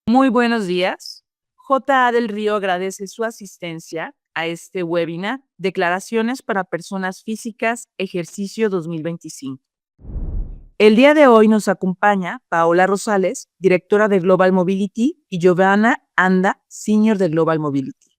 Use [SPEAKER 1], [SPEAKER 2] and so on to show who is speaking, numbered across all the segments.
[SPEAKER 1] Muy buenos días. J.A. del Río agradece su asistencia a este webinar Declaraciones para Personas Físicas, ejercicio 2025. El día de hoy nos acompaña Paola Rosales, directora de Global Mobility, y Giovanna Anda, senior de Global Mobility.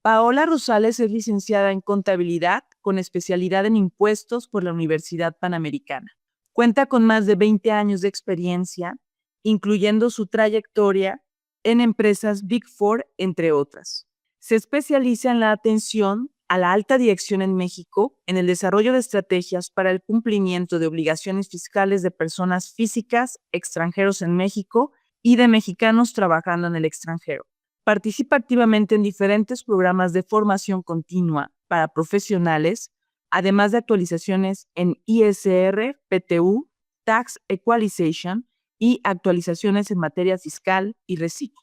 [SPEAKER 1] Paola Rosales es licenciada en Contabilidad con especialidad en Impuestos por la Universidad Panamericana. Cuenta con más de 20 años de experiencia, incluyendo su trayectoria en empresas Big Four, entre otras. Se especializa en la atención a la alta dirección en México en el desarrollo de estrategias para el cumplimiento de obligaciones fiscales de personas físicas, extranjeros en México y de mexicanos trabajando en el extranjero. Participa activamente en diferentes programas de formación continua para profesionales, además de actualizaciones en ISR, PTU, Tax Equalization y actualizaciones en materia fiscal y reciclo.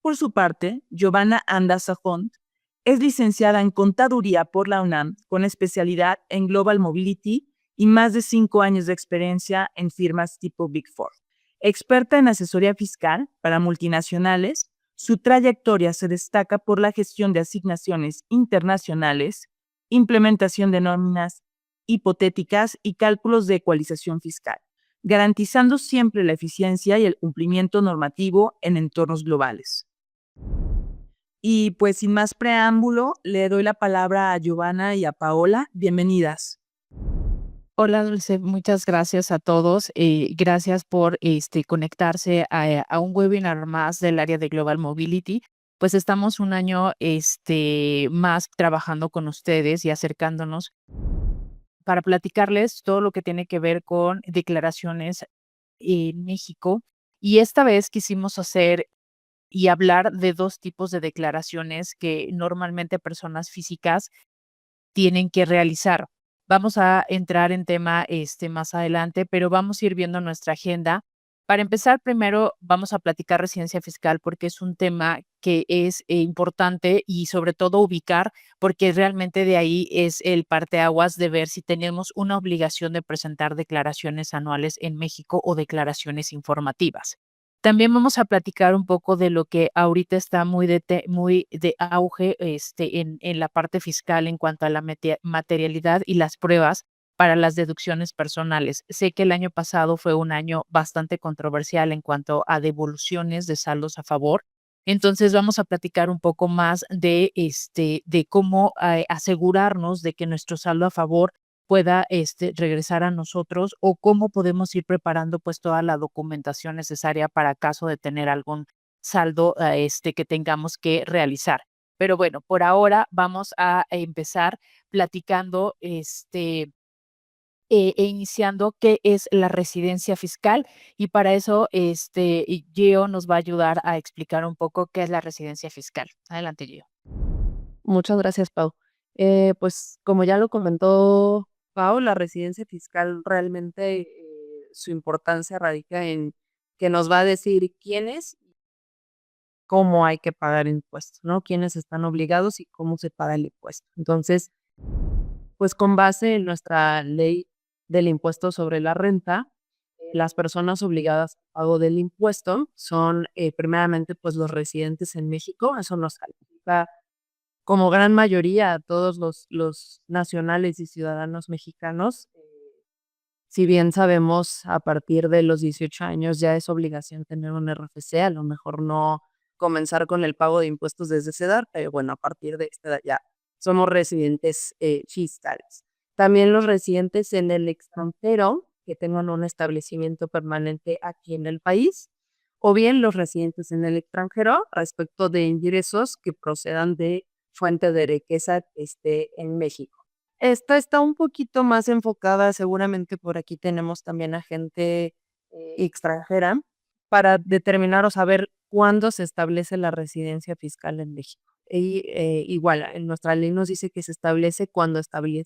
[SPEAKER 1] Por su parte, Giovanna Anda Sajón es licenciada en Contaduría por la UNAM con especialidad en Global Mobility y más de 5 años de experiencia en firmas tipo Big Four. Experta en asesoría fiscal para multinacionales, su trayectoria se destaca por la gestión de asignaciones internacionales, implementación de nóminas hipotéticas y cálculos de ecualización fiscal, garantizando siempre la eficiencia y el cumplimiento normativo en entornos globales. Y pues sin más preámbulo, le doy la palabra a Giovanna y a Paola. Bienvenidas.
[SPEAKER 2] Hola, Dulce, muchas gracias a todos. Gracias por conectarse a un webinar más del área de Global Mobility. Pues estamos un año más trabajando con ustedes y acercándonos para platicarles todo lo que tiene que ver con declaraciones en México. Y esta vez quisimos hacer y hablar de dos tipos de declaraciones que normalmente personas físicas tienen que realizar. Vamos a entrar en tema, más adelante, pero vamos a ir viendo nuestra agenda. Para empezar, primero vamos a platicar residencia fiscal, porque es un tema que es importante y sobre todo ubicar, porque realmente de ahí es el parteaguas de ver si tenemos una obligación de presentar declaraciones anuales en México o declaraciones informativas. También vamos a platicar un poco de lo que ahorita está muy de auge, en la parte fiscal en cuanto a la materialidad y las pruebas para las deducciones personales. Sé que el año pasado fue un año bastante controversial en cuanto a devoluciones de saldos a favor. Entonces vamos a platicar un poco más de cómo asegurarnos de que nuestro saldo a favor pueda regresar a nosotros, o cómo podemos ir preparando pues toda la documentación necesaria para caso de tener algún saldo que tengamos que realizar. Pero bueno, por ahora vamos a empezar platicando e iniciando qué es la residencia fiscal, y para eso Gio nos va a ayudar a explicar un poco qué es la residencia fiscal. Adelante, Gio.
[SPEAKER 3] Muchas gracias, Pau. Pues como ya lo comentó Pau, la residencia fiscal realmente su importancia radica en que nos va a decir quiénes, cómo hay que pagar impuestos, ¿no? Quiénes están obligados y cómo se paga el impuesto. Entonces, pues con base en nuestra ley del impuesto sobre la renta, las personas obligadas al pago del impuesto son primeramente pues los residentes en México. Eso nos califica como gran mayoría a todos los nacionales y ciudadanos mexicanos. Si bien sabemos a partir de los 18 años ya es obligación tener un RFC, a lo mejor no comenzar con el pago de impuestos desde esa edad, pero bueno, a partir de esta edad ya somos residentes fiscales. También los residentes en el extranjero que tengan un establecimiento permanente aquí en el país, o bien los residentes en el extranjero respecto de ingresos que procedan de fuente de riqueza que esté en México. Esta está un poquito más enfocada, seguramente por aquí tenemos también a gente extranjera, para determinar o saber cuándo se establece la residencia fiscal en México. Y igual, en nuestra ley nos dice que se establece cuando establecen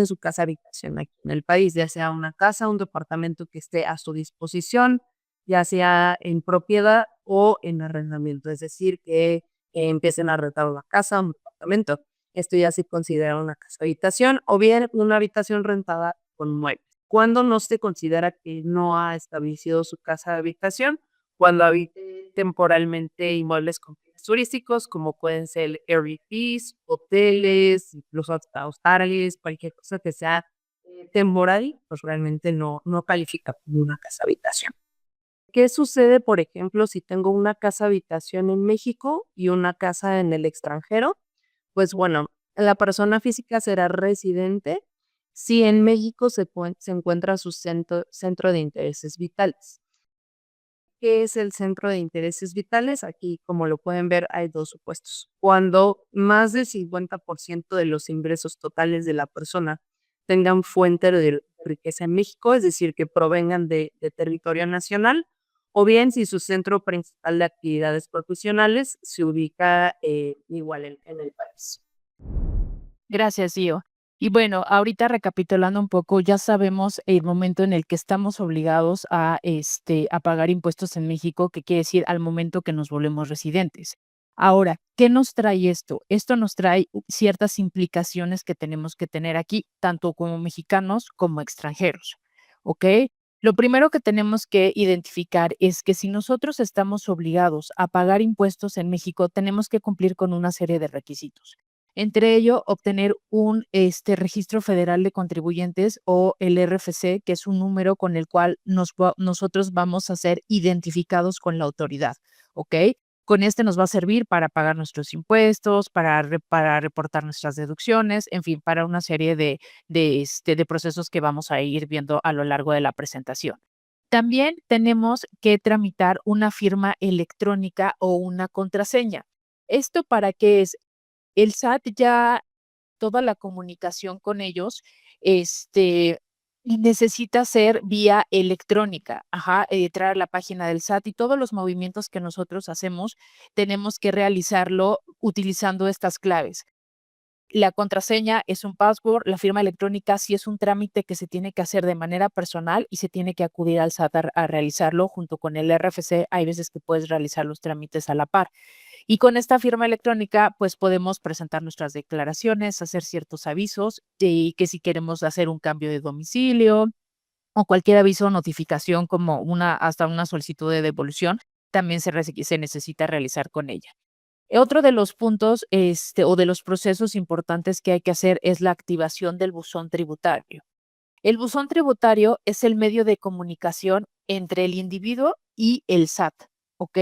[SPEAKER 3] su casa habitación aquí en el país, ya sea una casa, un departamento que esté a su disposición, ya sea en propiedad o en arrendamiento, es decir, que empiecen a rentar una casa, un departamento. Esto ya se considera una casa habitación o bien una habitación rentada con muebles. ¿Cuándo no se considera que no ha establecido su casa de habitación? Cuando habite temporalmente inmuebles con fines turísticos, como pueden ser Airbnbs, hoteles, incluso hasta hostales, cualquier cosa que sea temporal, pues realmente no califica como una casa habitación. ¿Qué sucede, por ejemplo, si tengo una casa habitación en México y una casa en el extranjero? Pues bueno, la persona física será residente si en México se encuentra su centro de intereses vitales. ¿Qué es el centro de intereses vitales? Aquí, como lo pueden ver, hay dos supuestos. Cuando más del 50% de los ingresos totales de la persona tengan fuente de riqueza en México, es decir, que provengan de territorio nacional, o bien si su centro principal de actividades profesionales se ubica igual en el país.
[SPEAKER 2] Gracias, Gio. Y bueno, ahorita recapitulando un poco, ya sabemos el momento en el que estamos obligados a pagar impuestos en México, que quiere decir al momento que nos volvemos residentes. Ahora, ¿qué nos trae esto? Esto nos trae ciertas implicaciones que tenemos que tener aquí, tanto como mexicanos como extranjeros, ¿ok? Lo primero que tenemos que identificar es que si nosotros estamos obligados a pagar impuestos en México, tenemos que cumplir con una serie de requisitos. Entre ello, obtener un registro federal de contribuyentes o el RFC, que es un número con el cual nosotros vamos a ser identificados con la autoridad, ¿ok? Con este nos va a servir para pagar nuestros impuestos, para reportar nuestras deducciones, en fin, para una serie de procesos que vamos a ir viendo a lo largo de la presentación. También tenemos que tramitar una firma electrónica o una contraseña. ¿Esto para qué es? El SAT ya toda la comunicación con ellos, necesita ser vía electrónica, ajá, entrar a la página del SAT y todos los movimientos que nosotros hacemos, tenemos que realizarlo utilizando estas claves. La contraseña es un password, la firma electrónica sí es un trámite que se tiene que hacer de manera personal y se tiene que acudir al SAT a realizarlo junto con el RFC. Hay veces que puedes realizar los trámites a la par. Y con esta firma electrónica, pues podemos presentar nuestras declaraciones, hacer ciertos avisos de que si queremos hacer un cambio de domicilio o cualquier aviso o notificación como hasta una solicitud de devolución, también se necesita realizar con ella. Otro de los puntos, o de los procesos importantes que hay que hacer es la activación del buzón tributario. El buzón tributario es el medio de comunicación entre el individuo y el SAT, ¿ok?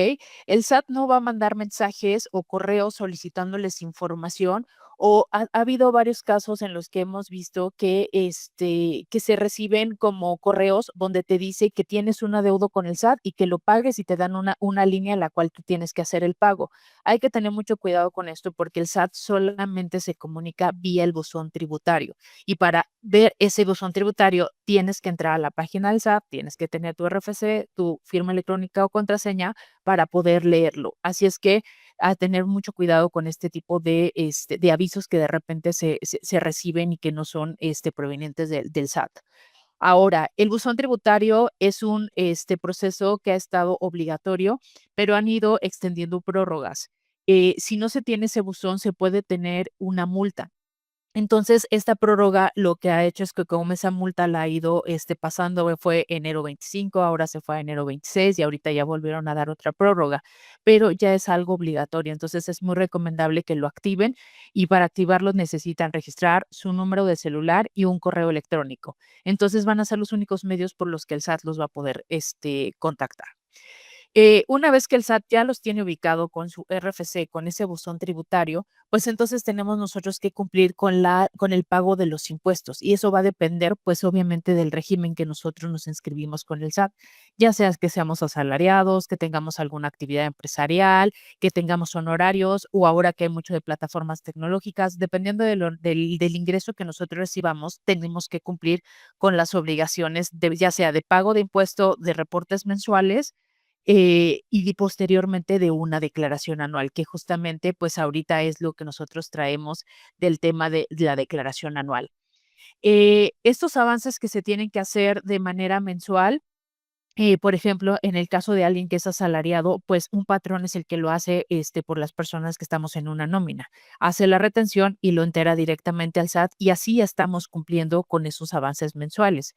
[SPEAKER 2] El SAT no va a mandar mensajes o correos solicitándoles información o ha habido varios casos en los que hemos visto que se reciben como correos donde te dice que tienes un adeudo con el SAT y que lo pagues y te dan una línea en la cual tú tienes que hacer el pago. Hay que tener mucho cuidado con esto porque el SAT solamente se comunica vía el buzón tributario. Y para ver ese buzón tributario, tienes que entrar a la página del SAT, tienes que tener tu RFC, tu firma electrónica o contraseña para poder leerlo. Así es que a tener mucho cuidado con este tipo de avisos que de repente se reciben y que no son provenientes del SAT. Ahora, el buzón tributario es un proceso que ha estado obligatorio, pero han ido extendiendo prórrogas. Si no se tiene ese buzón, se puede tener una multa. Entonces, esta prórroga lo que ha hecho es que como esa multa la ha ido, pasando, fue enero 25, ahora se fue a enero 26 y ahorita ya volvieron a dar otra prórroga, pero ya es algo obligatorio. Entonces, es muy recomendable que lo activen y para activarlo necesitan registrar su número de celular y un correo electrónico. Entonces, van a ser los únicos medios por los que el SAT los va a poder, contactar. Una vez que el SAT ya los tiene ubicado con su RFC, con ese buzón tributario, pues entonces tenemos nosotros que cumplir con el pago de los impuestos y eso va a depender, pues obviamente del régimen que nosotros nos inscribimos con el SAT, ya sea que seamos asalariados, que tengamos alguna actividad empresarial, que tengamos honorarios o ahora que hay mucho de plataformas tecnológicas, dependiendo del ingreso que nosotros recibamos, tenemos que cumplir con las obligaciones ya sea de pago de impuesto, de reportes mensuales y posteriormente de una declaración anual, que justamente, pues, ahorita es lo que nosotros traemos del tema de la declaración anual. Estos avances que se tienen que hacer de manera mensual Por ejemplo, en el caso de alguien que es asalariado, pues un patrón es el que lo hace por las personas que estamos en una nómina. Hace la retención y lo entera directamente al SAT y así estamos cumpliendo con esos avances mensuales.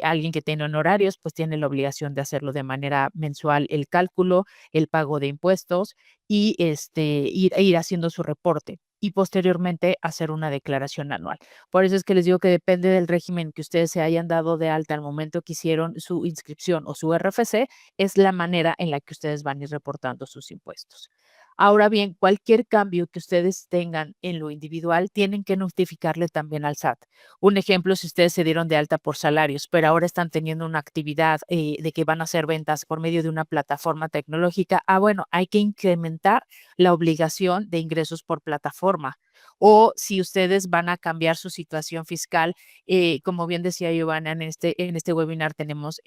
[SPEAKER 2] Alguien que tiene honorarios, pues tiene la obligación de hacerlo de manera mensual el cálculo, el pago de impuestos y ir haciendo su reporte y posteriormente hacer una declaración anual. Por eso es que les digo que depende del régimen que ustedes se hayan dado de alta al momento que hicieron su inscripción o su RFC, es la manera en la que ustedes van a ir reportando sus impuestos. Ahora bien, cualquier cambio que ustedes tengan en lo individual, tienen que notificarle también al SAT. Un ejemplo, si ustedes se dieron de alta por salarios, pero ahora están teniendo una actividad de que van a hacer ventas por medio de una plataforma tecnológica, bueno, hay que incrementar la obligación de ingresos por plataforma. O si ustedes van a cambiar su situación fiscal, como bien decía Giovanna, en este webinar tenemos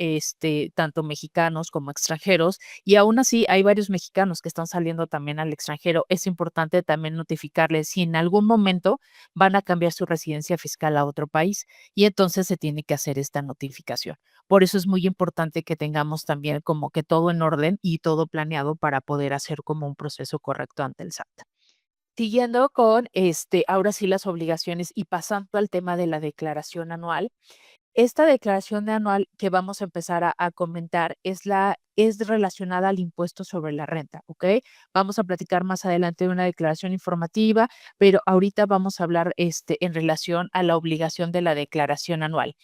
[SPEAKER 2] tanto mexicanos como extranjeros, y aún así hay varios mexicanos que están saliendo también al extranjero. Es importante también notificarles si en algún momento van a cambiar su residencia fiscal a otro país, y entonces se tiene que hacer esta notificación. Por eso es muy importante que tengamos también como que todo en orden y todo planeado para poder hacer como un proceso correcto ante el SAT. Siguiendo con, ahora sí las obligaciones y pasando al tema de la declaración anual. Esta declaración anual que vamos a empezar a comentar es relacionada al impuesto sobre la renta, ¿ok? Vamos a platicar más adelante de una declaración informativa, pero ahorita vamos a hablar, en relación a la obligación de la declaración anual.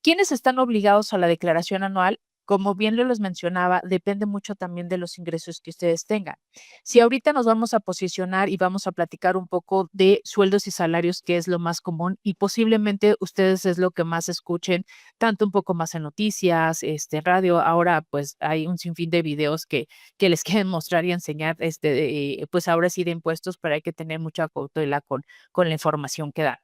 [SPEAKER 2] ¿Quiénes están obligados a la declaración anual? Como bien les mencionaba, depende mucho también de los ingresos que ustedes tengan. Si ahorita nos vamos a posicionar y vamos a platicar un poco de sueldos y salarios, que es lo más común y posiblemente ustedes es lo que más escuchen, tanto un poco más en noticias, radio. Ahora pues hay un sinfín de videos que les quieren mostrar y enseñar, pues ahora sí de impuestos, pero hay que tener mucha cautela con la información que dan.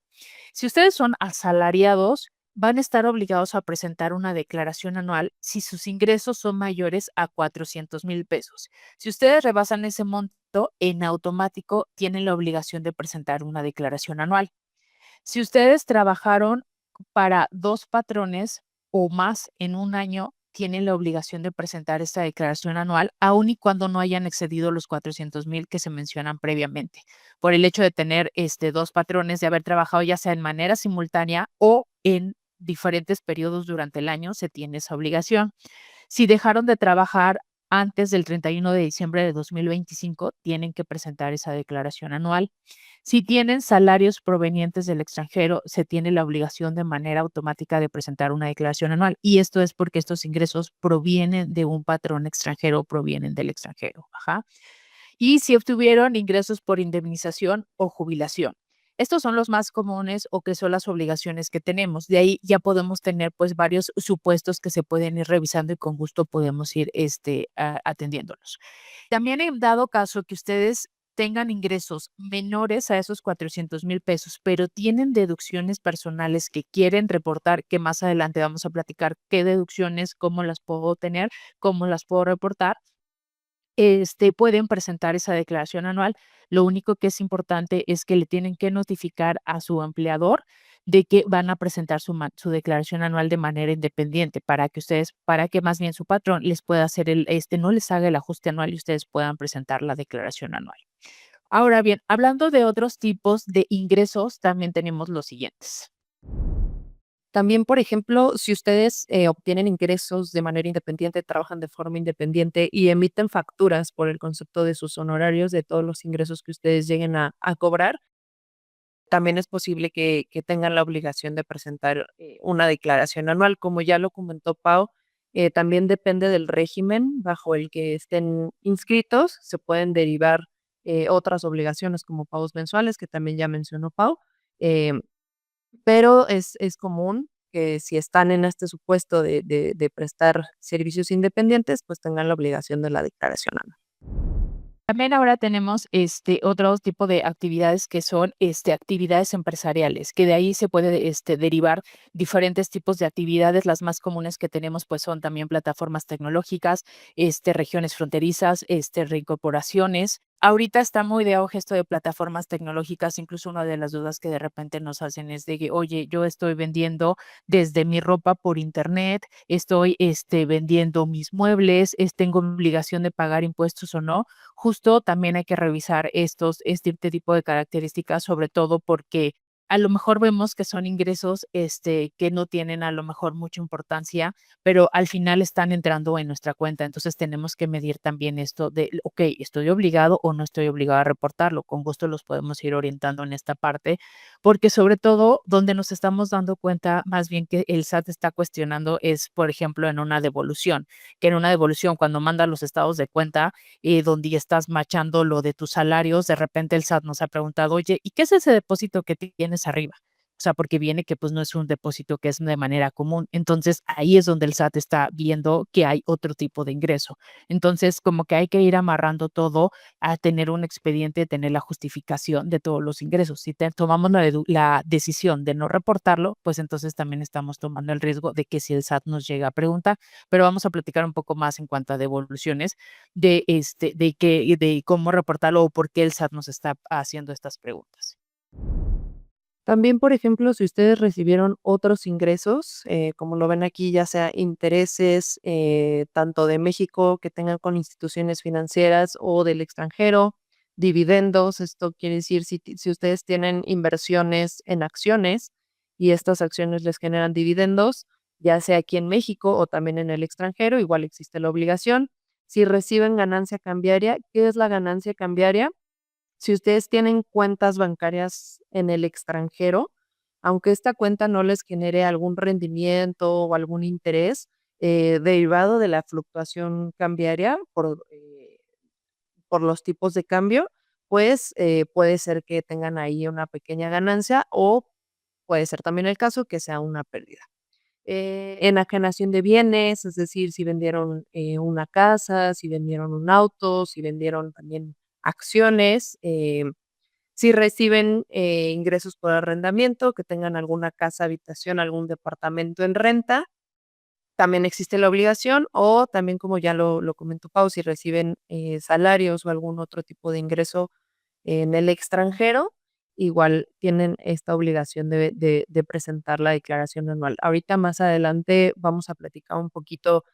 [SPEAKER 2] Si ustedes son asalariados, van a estar obligados a presentar una declaración anual si sus ingresos son mayores a 400,000 pesos. Si ustedes rebasan ese monto, en automático tienen la obligación de presentar una declaración anual. Si ustedes trabajaron para 2 patrones o más en un año, tienen la obligación de presentar esta declaración anual, aun y cuando no hayan excedido los 400,000 que se mencionan previamente, por el hecho de tener 2 patrones, de haber trabajado ya sea en manera simultánea o en diferentes periodos durante el año, se tiene esa obligación. Si dejaron de trabajar antes del 31 de diciembre de 2025, tienen que presentar esa declaración anual. Si tienen salarios provenientes del extranjero, se tiene la obligación de manera automática de presentar una declaración anual. Y esto es porque estos ingresos provienen de un patrón extranjero, provienen del extranjero. Ajá. Y si obtuvieron ingresos por indemnización o jubilación. Estos son los más comunes o que son las obligaciones que tenemos. De ahí ya podemos tener pues varios supuestos que se pueden ir revisando y con gusto podemos ir atendiéndolos. También en dado caso que ustedes tengan ingresos menores a esos 400,000 pesos, pero tienen deducciones personales que quieren reportar, que más adelante vamos a platicar qué deducciones, cómo las puedo tener, cómo las puedo reportar, pueden presentar esa declaración anual. Lo único que es importante es que le tienen que notificar a su empleador de que van a presentar su declaración anual de manera independiente para que más bien su patrón les pueda hacer no les haga el ajuste anual y ustedes puedan presentar la declaración anual. Ahora bien, hablando de otros tipos de ingresos, también tenemos los siguientes.
[SPEAKER 3] También, por ejemplo, si ustedes obtienen ingresos de manera independiente, trabajan de forma independiente y emiten facturas por el concepto de sus honorarios, de todos los ingresos que ustedes lleguen a cobrar, también es posible que tengan la obligación de presentar una declaración anual. Como ya lo comentó Pau, también depende del régimen bajo el que estén inscritos. Se pueden derivar otras obligaciones como pagos mensuales, que también ya mencionó Pau. em, pero es común que si están en este supuesto de prestar servicios independientes, pues tengan la obligación de la declaración anual.
[SPEAKER 2] También ahora tenemos otro tipo de actividades que son actividades empresariales, que de ahí se puede derivar diferentes tipos de actividades. Las más comunes que tenemos pues son también plataformas tecnológicas, regiones fronterizas, reincorporaciones, ahorita está muy de auge esto de plataformas tecnológicas, incluso una de las dudas que de repente nos hacen es de que, oye, yo estoy vendiendo desde mi ropa por internet, estoy vendiendo mis muebles, tengo obligación de pagar impuestos o no. Justo también hay que revisar este tipo de características, sobre todo porque a lo mejor vemos que son ingresos que no tienen a lo mejor mucha importancia, pero al final están entrando en nuestra cuenta. Entonces tenemos que medir también esto de, ok, ¿estoy obligado o no estoy obligado a reportarlo? Con gusto los podemos ir orientando en esta parte, porque sobre todo donde nos estamos dando cuenta más bien que el SAT está cuestionando es, por ejemplo, en una devolución, que en una devolución cuando manda los estados de cuenta, donde estás machando lo de tus salarios, de repente el SAT nos ha preguntado, oye, ¿y qué es ese depósito que tienes arriba? O sea, porque viene que pues no es un depósito que es de manera común. Entonces, ahí es donde el SAT está viendo que hay otro tipo de ingreso. Entonces, como que hay que ir amarrando todo a tener un expediente, tener la justificación de todos los ingresos. Si tomamos la decisión de no reportarlo, pues entonces también estamos tomando el riesgo de que si el SAT nos llega a preguntar, pero vamos a platicar un poco más en cuanto a devoluciones de cómo reportarlo o por qué el SAT nos está haciendo estas preguntas.
[SPEAKER 3] También, por ejemplo, si ustedes recibieron otros ingresos, como lo ven aquí, ya sea intereses, tanto de México que tengan con instituciones financieras o del extranjero, dividendos, esto quiere decir si ustedes tienen inversiones en acciones y estas acciones les generan dividendos, ya sea aquí en México o también en el extranjero, igual existe la obligación. Si reciben ganancia cambiaria, ¿qué es la ganancia cambiaria? Si ustedes tienen cuentas bancarias en el extranjero, aunque esta cuenta no les genere algún rendimiento o algún interés, derivado de la fluctuación cambiaria por los tipos de cambio, pues, puede ser que tengan ahí una pequeña ganancia o puede ser también el caso que sea una pérdida. Enajenación de bienes, es decir, si vendieron, una casa, si vendieron un auto, si vendieron también acciones, si reciben, ingresos por arrendamiento, que tengan alguna casa, habitación, algún departamento en renta, también existe la obligación, o también, como ya lo comentó Pau, si reciben, salarios o algún otro tipo de ingreso en el extranjero, igual tienen esta obligación de presentar la declaración anual. Ahorita más adelante vamos a platicar un poquito,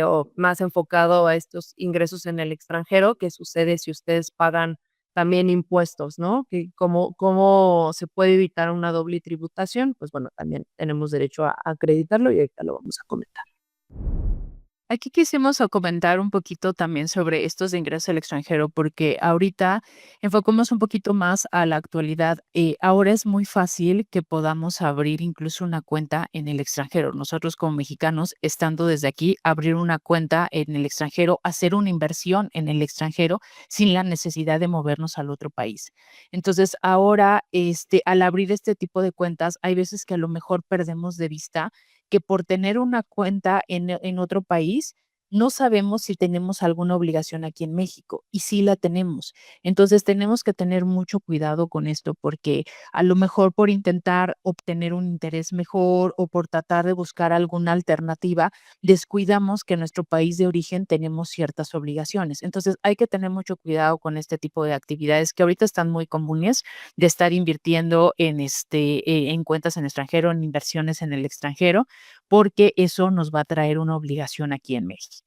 [SPEAKER 3] o más enfocado a estos ingresos en el extranjero, qué sucede si ustedes pagan también impuestos, ¿no? Que cómo se puede evitar una doble tributación, pues bueno, también tenemos derecho a acreditarlo y ahorita lo vamos a comentar.
[SPEAKER 2] Aquí quisimos comentar un poquito también sobre estos de ingresos al extranjero, porque ahorita enfocamos un poquito más a la actualidad. Ahora es muy fácil que podamos abrir incluso una cuenta en el extranjero. Nosotros como mexicanos, estando desde aquí, abrir una cuenta en el extranjero, hacer una inversión en el extranjero sin la necesidad de movernos al otro país. Entonces, ahora, al abrir este tipo de cuentas, hay veces que a lo mejor perdemos de vista que por tener una cuenta en otro país, no sabemos si tenemos alguna obligación aquí en México, y sí la tenemos. Entonces, tenemos que tener mucho cuidado con esto, porque a lo mejor por intentar obtener un interés mejor o por tratar de buscar alguna alternativa, descuidamos que en nuestro país de origen tenemos ciertas obligaciones. Entonces, hay que tener mucho cuidado con este tipo de actividades que ahorita están muy comunes de estar invirtiendo en cuentas en extranjero, en inversiones en el extranjero, porque eso nos va a traer una obligación aquí en México.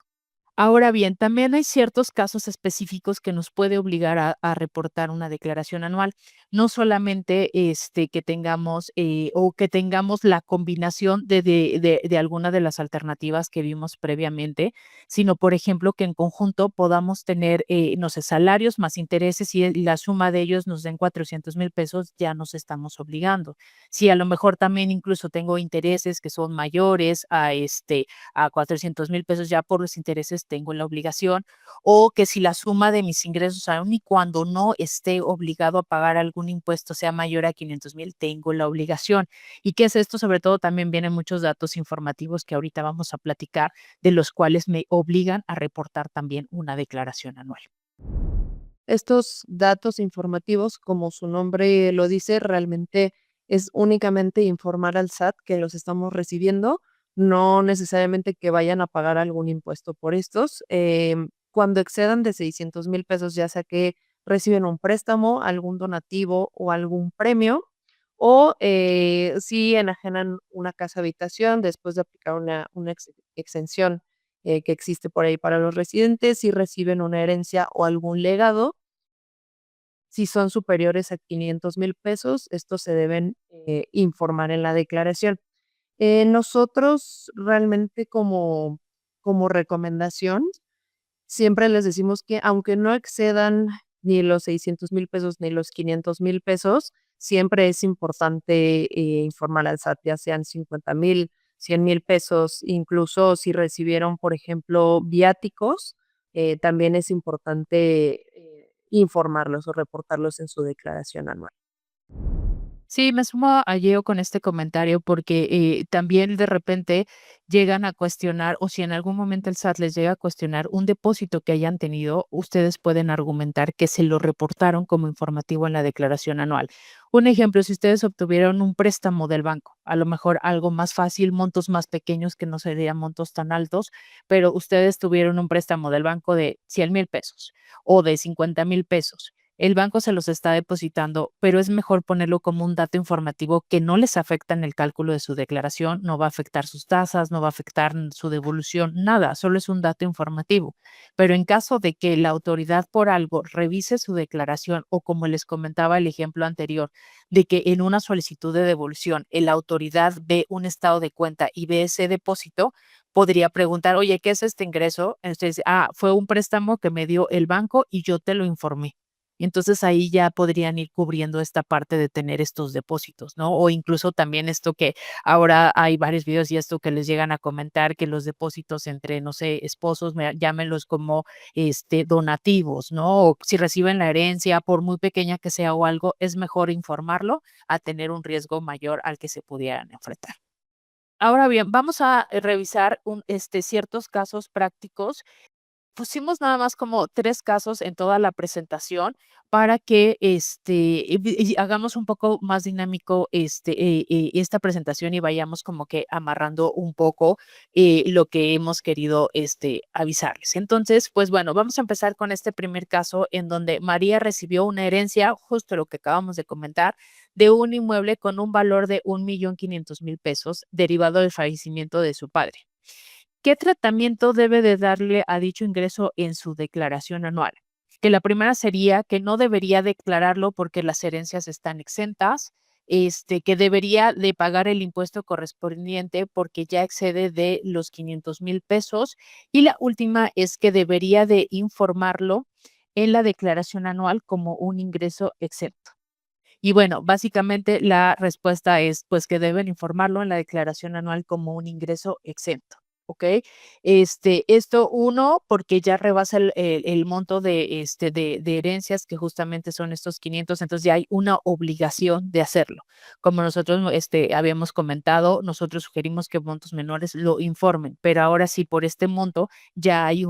[SPEAKER 2] Ahora bien, también hay ciertos casos específicos que nos puede obligar a reportar una declaración anual. No solamente que tengamos o que tengamos la combinación de alguna de las alternativas que vimos previamente, sino, por ejemplo, que en conjunto podamos tener, no sé, salarios más intereses y la suma de ellos nos den 400,000 pesos, ya nos estamos obligando. Si a lo mejor también incluso tengo intereses que son mayores a 400,000 pesos, ya por los intereses tengo la obligación, o que si la suma de mis ingresos, aun y cuando no esté obligado a pagar algún impuesto, sea mayor a 500,000, tengo la obligación. ¿Y qué es esto? Sobre todo también vienen muchos datos informativos que ahorita vamos a platicar, de los cuales me obligan a reportar también una declaración anual.
[SPEAKER 3] Estos datos informativos, como su nombre lo dice, realmente es únicamente informar al SAT que los estamos recibiendo, no necesariamente que vayan a pagar algún impuesto por estos. Cuando excedan de 600,000 pesos, ya sea que reciben un préstamo, algún donativo o algún premio, o si enajenan una casa habitación después de aplicar una exención que existe por ahí para los residentes, si reciben una herencia o algún legado, si son superiores a 500,000 pesos, estos se deben informar en la declaración. Nosotros realmente como recomendación, siempre les decimos que aunque no excedan ni los 600,000 pesos ni los 500,000 pesos, siempre es importante informar al SAT, ya sean 50,000, 100,000 pesos, incluso si recibieron, por ejemplo, viáticos, también es importante informarlos o reportarlos en su declaración anual.
[SPEAKER 2] Sí, me sumo a Gio con este comentario porque también de repente llegan a cuestionar o si en algún momento el SAT les llega a cuestionar un depósito que hayan tenido, ustedes pueden argumentar que se lo reportaron como informativo en la declaración anual. Un ejemplo, si ustedes obtuvieron un préstamo del banco, a lo mejor algo más fácil, montos más pequeños que no serían montos tan altos, pero ustedes tuvieron un préstamo del banco de 100,000 pesos o de 50,000 pesos. El banco se los está depositando, pero es mejor ponerlo como un dato informativo que no les afecta en el cálculo de su declaración, no va a afectar sus tasas, no va a afectar su devolución, nada, solo es un dato informativo. Pero en caso de que la autoridad por algo revise su declaración o como les comentaba el ejemplo anterior, de que en una solicitud de devolución la autoridad ve un estado de cuenta y ve ese depósito, podría preguntar, oye, ¿qué es este ingreso? Entonces, fue un préstamo que me dio el banco y yo te lo informé. Y entonces ahí ya podrían ir cubriendo esta parte de tener estos depósitos, ¿no? O incluso también esto que ahora hay varios videos y esto que les llegan a comentar, que los depósitos entre, no sé, esposos, llámenlos como donativos, ¿no? O si reciben la herencia, por muy pequeña que sea o algo, es mejor informarlo a tener un riesgo mayor al que se pudieran enfrentar. Ahora bien, vamos a revisar ciertos casos prácticos. Pusimos nada más como 3 casos en toda la presentación para que, y hagamos un poco más dinámico, esta presentación y vayamos como que amarrando un poco, lo que hemos querido, avisarles. Entonces, pues bueno, vamos a empezar con este primer caso en donde María recibió una herencia, justo lo que acabamos de comentar, de un inmueble con un valor de 1,500,000 pesos derivado del fallecimiento de su padre. ¿Qué tratamiento debe de darle a dicho ingreso en su declaración anual? Que la primera sería que no debería declararlo porque las herencias están exentas, que debería de pagar el impuesto correspondiente porque ya excede de los 500,000 pesos. Y la última es que debería de informarlo en la declaración anual como un ingreso exento. Y bueno, básicamente la respuesta es, pues, que deben informarlo en la declaración anual como un ingreso exento, ¿ok? Esto uno, porque ya rebasa el monto de herencias, que justamente son estos 500, entonces ya hay una obligación de hacerlo. Como nosotros, habíamos comentado, nosotros sugerimos que montos menores lo informen, pero ahora sí, por este monto ya hay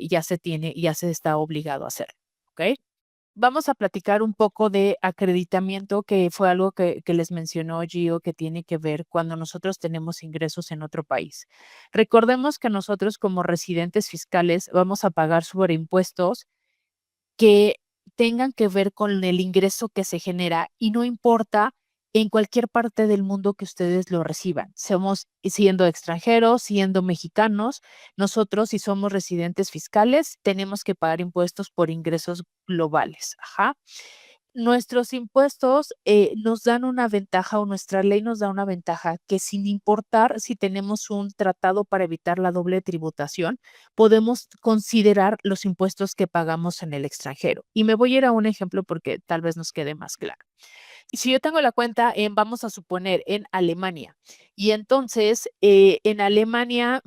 [SPEAKER 2] ya se está obligado a hacerlo, ¿ok? Vamos a platicar un poco de acreditamiento, que fue algo que les mencionó Gio, que tiene que ver cuando nosotros tenemos ingresos en otro país. Recordemos que nosotros como residentes fiscales vamos a pagar sobreimpuestos que tengan que ver con el ingreso que se genera y no importa en cualquier parte del mundo que ustedes lo reciban. Somos siendo extranjeros, siendo mexicanos, nosotros si somos residentes fiscales tenemos que pagar impuestos por ingresos globales. Ajá. Nuestros impuestos nos dan una ventaja o nuestra ley nos da una ventaja que sin importar si tenemos un tratado para evitar la doble tributación, podemos considerar los impuestos que pagamos en el extranjero. Y me voy a ir a un ejemplo porque tal vez nos quede más claro. Si yo tengo la cuenta vamos a suponer, en Alemania, y entonces, en Alemania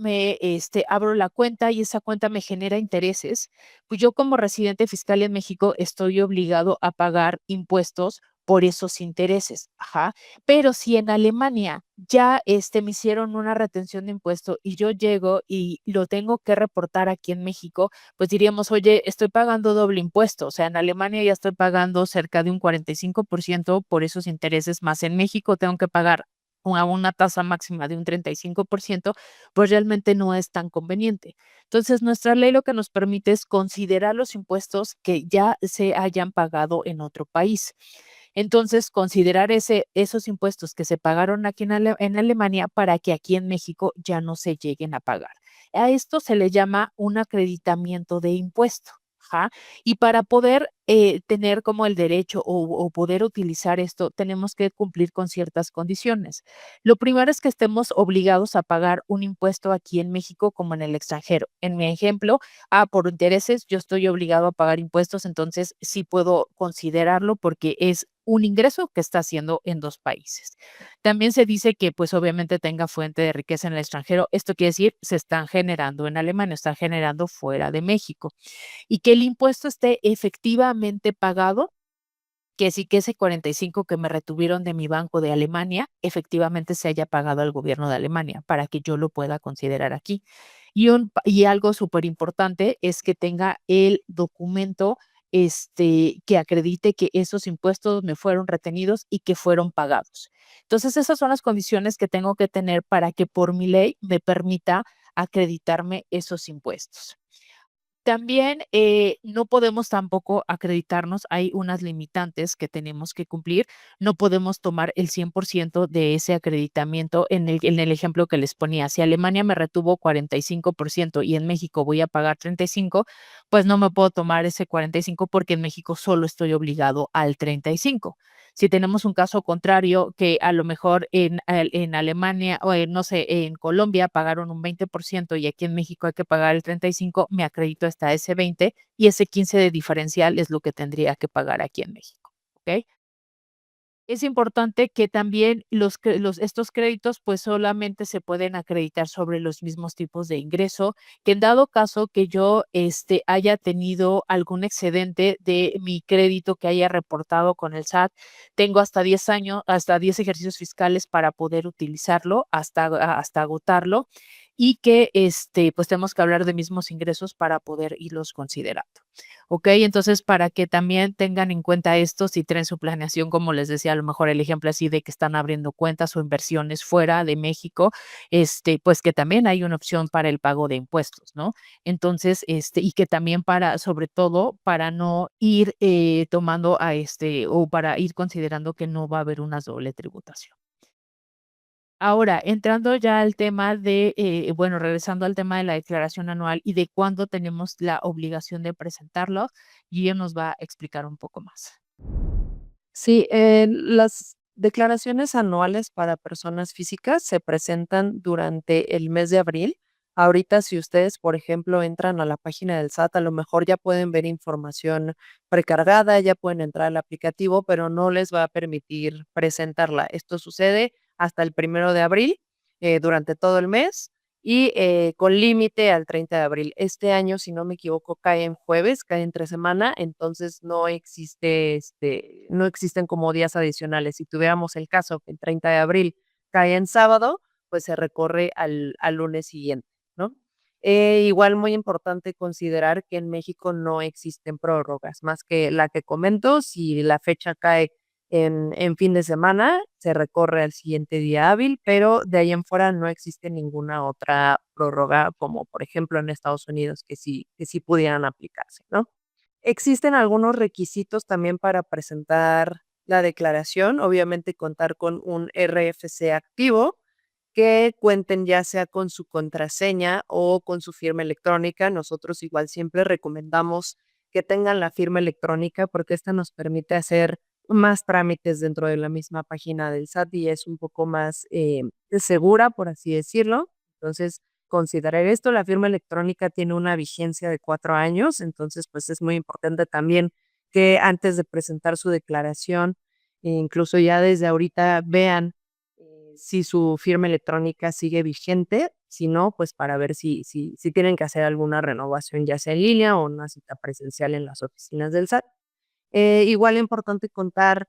[SPEAKER 2] abro la cuenta y esa cuenta me genera intereses, pues yo como residente fiscal en México estoy obligado a pagar impuestos por esos intereses, ajá. Pero si en Alemania ya, me hicieron una retención de impuesto y yo llego y lo tengo que reportar aquí en México, pues diríamos, oye, estoy pagando doble impuesto, o sea, en Alemania ya estoy pagando cerca de un 45% por esos intereses, más en México tengo que pagar a una tasa máxima de un 35%, pues realmente no es tan conveniente. Entonces, nuestra ley lo que nos permite es considerar los impuestos que ya se hayan pagado en otro país. Entonces, considerar esos impuestos que se pagaron aquí en Alemania para que aquí en México ya no se lleguen a pagar. A esto se le llama un acreditamiento de impuesto. Ajá. Y para poder tener como el derecho o poder utilizar esto, tenemos que cumplir con ciertas condiciones. Lo primero es que estemos obligados a pagar un impuesto aquí en México como en el extranjero. En mi ejemplo, por intereses, yo estoy obligado a pagar impuestos, entonces sí puedo considerarlo porque es un ingreso que está haciendo en dos países. También se dice que pues obviamente tenga fuente de riqueza en el extranjero. Esto quiere decir, se están generando en Alemania, están generando fuera de México y que el impuesto esté efectivamente pagado, que sí que ese 45 que me retuvieron de mi banco de Alemania, efectivamente se haya pagado al gobierno de Alemania para que yo lo pueda considerar aquí. Y algo súper importante es que tenga el documento que acredite que esos impuestos me fueron retenidos y que fueron pagados. Entonces, esas son las condiciones que tengo que tener para que por mi ley me permita acreditarme esos impuestos. También, no podemos tampoco acreditarnos, hay unas limitantes que tenemos que cumplir, no podemos tomar el 100% de ese acreditamiento en el ejemplo que les ponía. Si Alemania me retuvo 45% y en México voy a pagar 35, pues no me puedo tomar ese 45 porque en México solo estoy obligado al 35. Si tenemos un caso contrario, que a lo mejor en Alemania o no sé, en Colombia pagaron un 20% y aquí en México hay que pagar el 35, me acredito hasta ese 20 y ese 15 de diferencial es lo que tendría que pagar aquí en México, ¿ok? Es importante que también estos créditos pues solamente se pueden acreditar sobre los mismos tipos de ingreso, que en dado caso que yo haya tenido algún excedente de mi crédito que haya reportado con el SAT, tengo hasta 10 años, hasta 10 ejercicios fiscales para poder utilizarlo hasta agotarlo y que pues tenemos que hablar de mismos ingresos para poder irlos considerando. ¿Ok? Entonces, para que también tengan en cuenta esto, si traen su planeación, como les decía, a lo mejor el ejemplo así de que están abriendo cuentas o inversiones fuera de México, pues que también hay una opción para el pago de impuestos, ¿no? Entonces, y que también sobre todo, para no ir tomando o para ir considerando que no va a haber una doble tributación. Ahora, entrando ya al tema bueno, regresando al tema de la declaración anual y de cuándo tenemos la obligación de presentarlo, Guille nos va a explicar un poco más.
[SPEAKER 3] Sí, las declaraciones anuales para personas físicas se presentan durante el mes de abril. Ahorita, si ustedes, por ejemplo, entran a la página del SAT, a lo mejor ya pueden ver información precargada, ya pueden entrar al aplicativo, pero no les va a permitir presentarla. Esto sucede hasta el 1 de abril, durante todo el mes y con límite al 30 de abril. Este año, si no me equivoco, cae en jueves, cae entre semana, entonces no existe, no existen como días adicionales. Si tuviéramos el caso que el 30 de abril cae en sábado, pues se recorre al lunes siguiente, ¿no? Igual muy importante considerar que en México no existen prórrogas, más que la que comento, si la fecha cae en fin de semana, se recorre al siguiente día hábil, pero de ahí en fuera no existe ninguna otra prórroga, como por ejemplo en Estados Unidos, que sí pudieran aplicarse, ¿no? Existen algunos requisitos también para presentar la declaración, obviamente contar con un RFC activo, que cuenten ya sea con su contraseña o con su firma electrónica. Nosotros igual siempre recomendamos que tengan la firma electrónica porque esta nos permite hacer más trámites dentro de la misma página del SAT y es un poco más segura, por así decirlo. Entonces, considerar esto, la firma electrónica tiene una vigencia de 4 años, entonces pues es muy importante también que antes de presentar su declaración, incluso ya desde ahorita vean si su firma electrónica sigue vigente, si no, pues para ver si tienen que hacer alguna renovación, ya sea en línea o una cita presencial en las oficinas del SAT. Igual es importante contar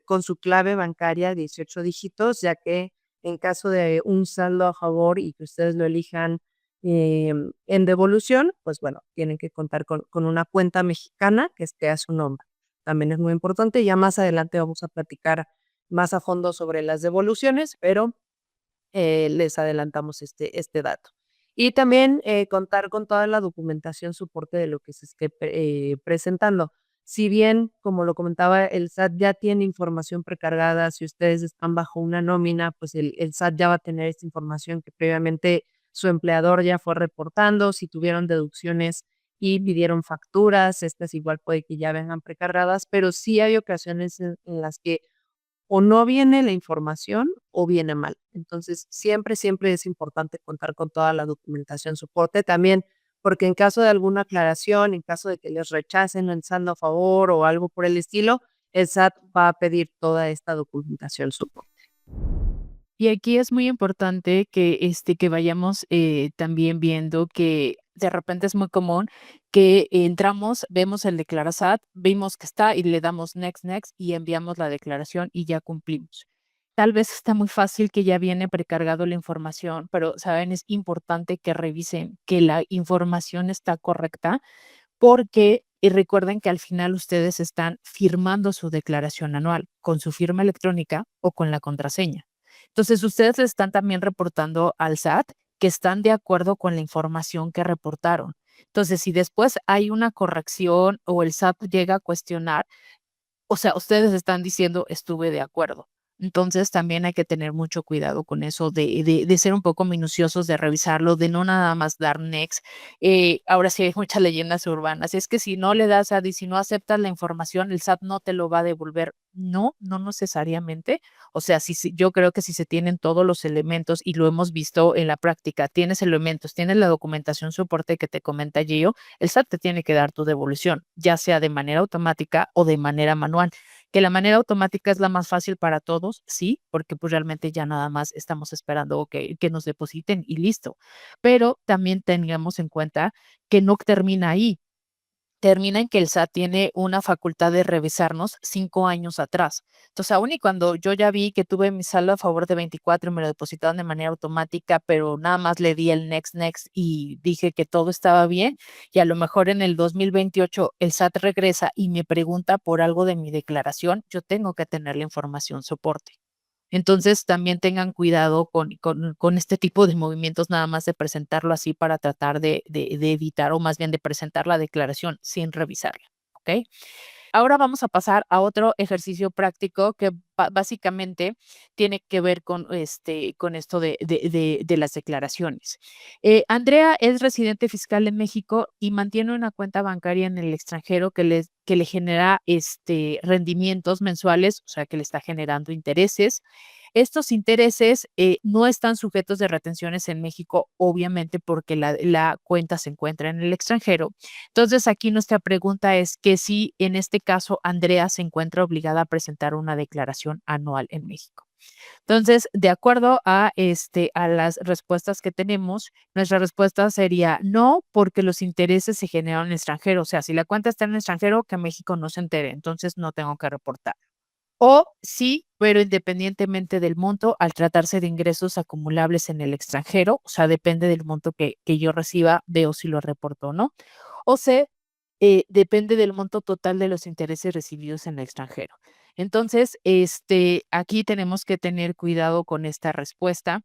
[SPEAKER 3] con su clave bancaria 18 dígitos, ya que en caso de un saldo a favor y que ustedes lo elijan en devolución, pues bueno, tienen que contar con una cuenta mexicana que esté a su nombre. También es muy importante. Ya más adelante vamos a platicar más a fondo sobre las devoluciones, pero les adelantamos este dato. Y también contar con toda la documentación soporte de lo que se esté presentando. Si bien, como lo comentaba, el SAT ya tiene información precargada, si ustedes están bajo una nómina, pues el SAT ya va a tener esta información que previamente su empleador ya fue reportando, si tuvieron deducciones y pidieron facturas, estas igual puede que ya vengan precargadas, pero sí hay ocasiones en las que o no viene la información o viene mal. Entonces, siempre, siempre es importante contar con toda la documentación soporte también, porque en caso de alguna aclaración, en caso de que les rechacen lanzando a favor o algo por el estilo, el SAT va a pedir toda esta documentación soporte.
[SPEAKER 2] Y aquí es muy importante que vayamos también viendo que de repente es muy común que entramos, vemos el Declarasat, vimos que está y le damos next, next y enviamos la declaración y ya cumplimos. Tal vez está muy fácil que ya viene precargado la información, pero saben, es importante que revisen que la información está correcta porque y recuerden que al final ustedes están firmando su declaración anual con su firma electrónica o con la contraseña. Entonces, ustedes le están también reportando al SAT que están de acuerdo con la información que reportaron. Entonces, si después hay una corrección o el SAT llega a cuestionar, o sea, ustedes están diciendo estuve de acuerdo. Entonces, también hay que tener mucho cuidado con eso de ser un poco minuciosos, de revisarlo, de no nada más dar next. Ahora sí hay muchas leyendas urbanas. Es que si no le das a, si no aceptas la información, el SAT no te lo va a devolver. No, no necesariamente. O sea, yo creo que si se tienen todos los elementos y lo hemos visto en la práctica, tienes elementos, tienes la documentación soporte que te comenta Gio, el SAT te tiene que dar tu devolución, ya sea de manera automática o de manera manual. Que la manera automática es la más fácil para todos, sí, porque pues realmente ya nada más estamos esperando que nos depositen y listo. Pero también tengamos en cuenta que no termina ahí. Termina en que el SAT tiene una facultad de revisarnos 5 años atrás. Entonces, aún y cuando yo ya vi que tuve mi saldo a favor de 24 y me lo depositaron de manera automática, pero nada más le di el next, next y dije que todo estaba bien, y a lo mejor en el 2028 el SAT regresa y me pregunta por algo de mi declaración, yo tengo que tener la información soporte. Entonces, también tengan cuidado con este tipo de movimientos, nada más de presentarlo así para tratar de evitar, o más bien de presentar la declaración sin revisarla, ¿ok? Ahora vamos a pasar a otro ejercicio práctico que básicamente tiene que ver con esto de las declaraciones. Andrea es residente fiscal en México y mantiene una cuenta bancaria en el extranjero que le genera rendimientos mensuales, o sea, que le está generando intereses. Estos intereses no están sujetos de retenciones en México, obviamente porque la cuenta se encuentra en el extranjero. Entonces, aquí nuestra pregunta es que si en este caso Andrea se encuentra obligada a presentar una declaración anual en México. Entonces, de acuerdo a las respuestas que tenemos, nuestra respuesta sería no, porque los intereses se generan en el extranjero. O sea, si la cuenta está en el extranjero, que México no se entere, entonces no tengo que reportar. O sí, pero independientemente del monto, al tratarse de ingresos acumulables en el extranjero, o sea, depende del monto que yo reciba, veo si lo reporto o no. O C, depende del monto total de los intereses recibidos en el extranjero. Entonces, aquí tenemos que tener cuidado con esta respuesta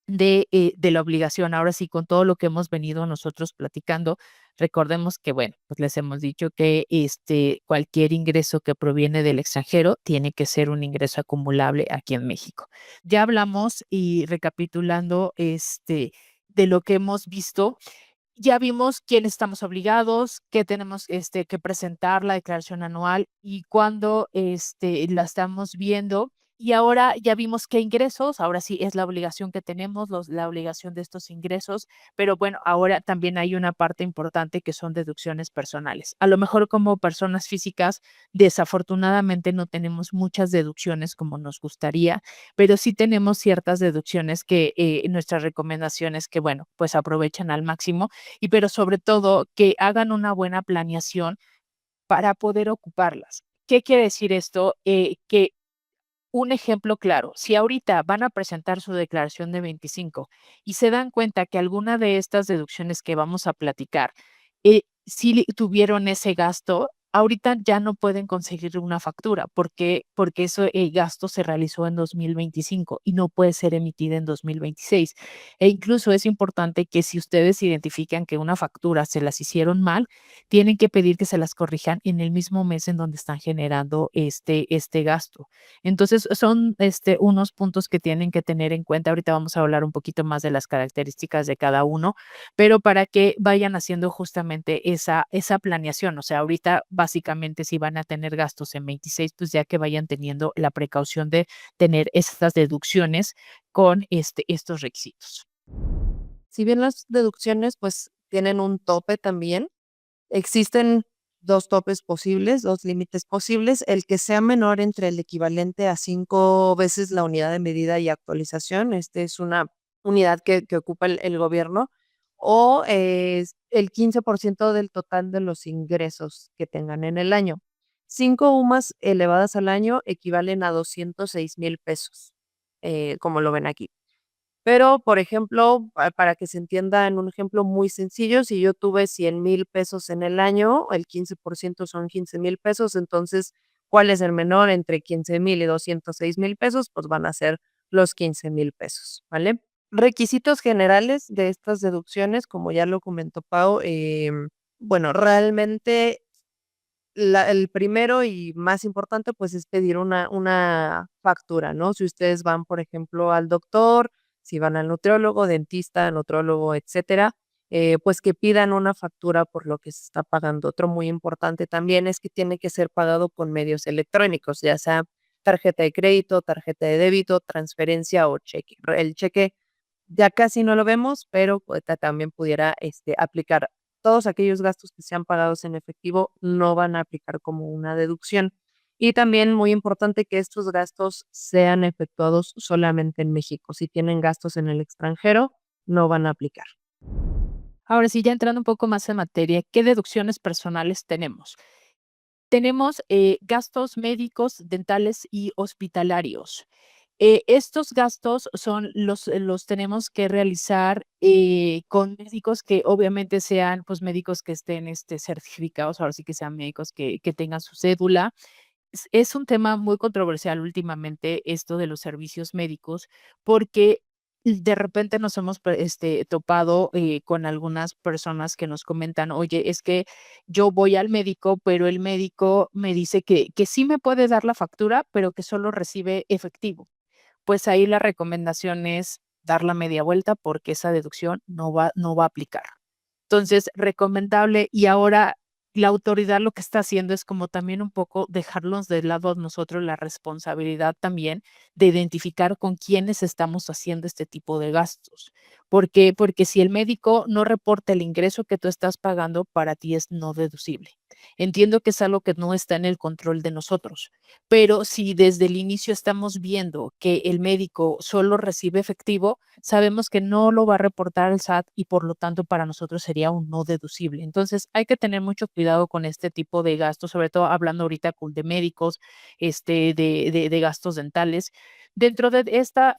[SPEAKER 2] de la obligación. Ahora sí, con todo lo que hemos venido nosotros platicando, recordemos que, bueno, pues les hemos dicho que cualquier ingreso que proviene del extranjero tiene que ser un ingreso acumulable aquí en México. Ya hablamos y recapitulando de lo que hemos visto, ya vimos quién estamos obligados, qué tenemos que presentar la declaración anual y cuándo la estamos viendo. Y ahora ya vimos qué ingresos, ahora sí es la obligación que tenemos, la obligación de estos ingresos, pero bueno, ahora también hay una parte importante que son deducciones personales. A lo mejor como personas físicas, desafortunadamente no tenemos muchas deducciones como nos gustaría, pero sí tenemos ciertas deducciones que nuestras recomendaciones que, bueno, pues aprovechen al máximo pero sobre todo que hagan una buena planeación para poder ocuparlas. ¿Qué quiere decir esto? Que un ejemplo claro, si ahorita van a presentar su declaración de 25 y se dan cuenta que alguna de estas deducciones que vamos a platicar, sí tuvieron ese gasto, ahorita ya no pueden conseguir una factura porque ese gasto se realizó en 2025 y no puede ser emitida en 2026. E incluso es importante que si ustedes identifican que una factura se las hicieron mal, tienen que pedir que se las corrijan en el mismo mes en donde están generando este gasto. Entonces, son unos puntos que tienen que tener en cuenta. Ahorita vamos a hablar un poquito más de las características de cada uno, pero para que vayan haciendo justamente esa planeación. O sea, ahorita básicamente si van a tener gastos en 26, pues ya que vayan teniendo la precaución de tener estas deducciones con estos requisitos.
[SPEAKER 3] Si bien las deducciones, pues, tienen un tope también, existen 2 topes posibles, 2 límites posibles, el que sea menor entre el equivalente a 5 veces la unidad de medida y actualización, es una unidad que ocupa el gobierno, o el 15% del total de los ingresos que tengan en el año. 5 UMAS elevadas al año equivalen a 206,000 pesos, como lo ven aquí. Pero, por ejemplo, para que se entienda en un ejemplo muy sencillo, si yo tuve 100,000 pesos en el año, el 15% son 15,000 pesos, entonces, ¿cuál es el menor entre 15,000 y 206,000 pesos? Pues van a ser los 15,000 pesos, ¿vale? Requisitos generales de estas deducciones, como ya lo comentó Pau, bueno, realmente el primero y más importante, pues, es pedir una factura, ¿no? Si ustedes van, por ejemplo, al doctor, si van al nutriólogo, dentista, nutrólogo, etcétera, pues, que pidan una factura por lo que se está pagando. Otro muy importante también es que tiene que ser pagado con medios electrónicos, ya sea tarjeta de crédito, tarjeta de débito, transferencia o cheque. El cheque ya casi no lo vemos, pero, pues, también pudiera, aplicar. Todos aquellos gastos que sean pagados en efectivo no van a aplicar como una deducción. Y también muy importante que estos gastos sean efectuados solamente en México. Si tienen gastos en el extranjero, no van a aplicar.
[SPEAKER 2] Ahora sí, ya entrando un poco más en materia, ¿qué deducciones personales tenemos? Tenemos gastos médicos, dentales y hospitalarios. Estos gastos los tenemos que realizar con médicos que obviamente sean pues médicos que estén certificados, ahora sí que sean médicos que tengan su cédula. Es un tema muy controversial últimamente esto de los servicios médicos, porque de repente nos hemos topado con algunas personas que nos comentan, oye, es que yo voy al médico, pero el médico me dice que sí me puede dar la factura, pero que solo recibe efectivo. Pues ahí la recomendación es dar la media vuelta porque esa deducción no va a aplicar. Entonces, recomendable y ahora la autoridad lo que está haciendo es como también un poco dejarlos de lado a nosotros la responsabilidad también de identificar con quiénes estamos haciendo este tipo de gastos. ¿Por qué? Porque si el médico no reporta el ingreso que tú estás pagando, para ti es no deducible. Entiendo que es algo que no está en el control de nosotros, pero si desde el inicio estamos viendo que el médico solo recibe efectivo, sabemos que no lo va a reportar el SAT y por lo tanto para nosotros sería un no deducible. Entonces hay que tener mucho cuidado con este tipo de gastos, sobre todo hablando ahorita de médicos, de gastos dentales. Dentro de esta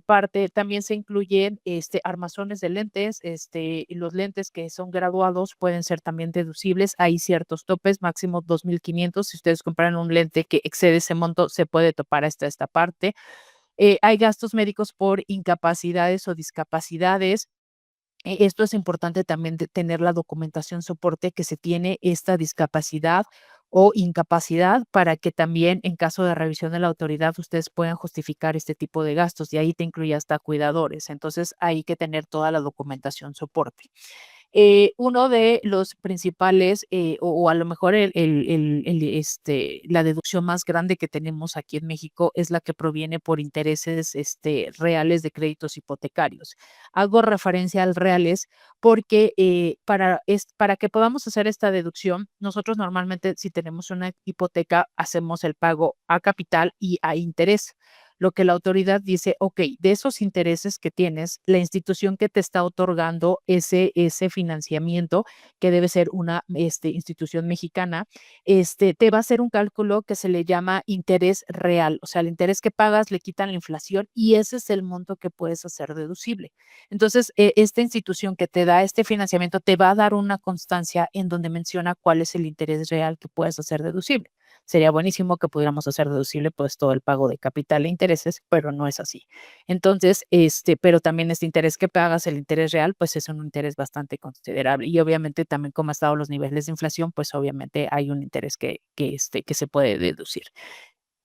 [SPEAKER 2] parte también se incluyen armazones de lentes, y los lentes que son graduados pueden ser también deducibles. Hay ciertos topes, máximo 2,500. Si ustedes compran un lente que excede ese monto, se puede topar hasta esta parte. Hay gastos médicos por incapacidades o discapacidades. Esto es importante también de tener la documentación soporte que se tiene esta discapacidad o incapacidad para que también en caso de revisión de la autoridad ustedes puedan justificar este tipo de gastos y ahí te incluye hasta cuidadores. Entonces hay que tener toda la documentación soporte. Uno de los principales, o a lo mejor la deducción más grande que tenemos aquí en México es la que proviene por intereses reales de créditos hipotecarios. Hago referencia al reales porque para que podamos hacer esta deducción, nosotros normalmente si tenemos una hipoteca hacemos el pago a capital y a interés. lo que la autoridad dice, ok, de esos intereses que tienes, la institución que te está otorgando ese financiamiento, que debe ser una institución mexicana, te va a hacer un cálculo que se le llama interés real, o sea, el interés que pagas le quitan la inflación y ese es el monto que puedes hacer deducible. Entonces, esta institución que te da este financiamiento te va a dar una constancia en donde menciona cuál es el interés real que puedes hacer deducible. Sería buenísimo que pudiéramos hacer deducible pues todo el pago de capital e intereses, pero no es así. Entonces, pero también este interés que pagas, el interés real, pues es un interés bastante considerable. Y obviamente también como han estado los niveles de inflación, pues obviamente hay un interés que se puede deducir.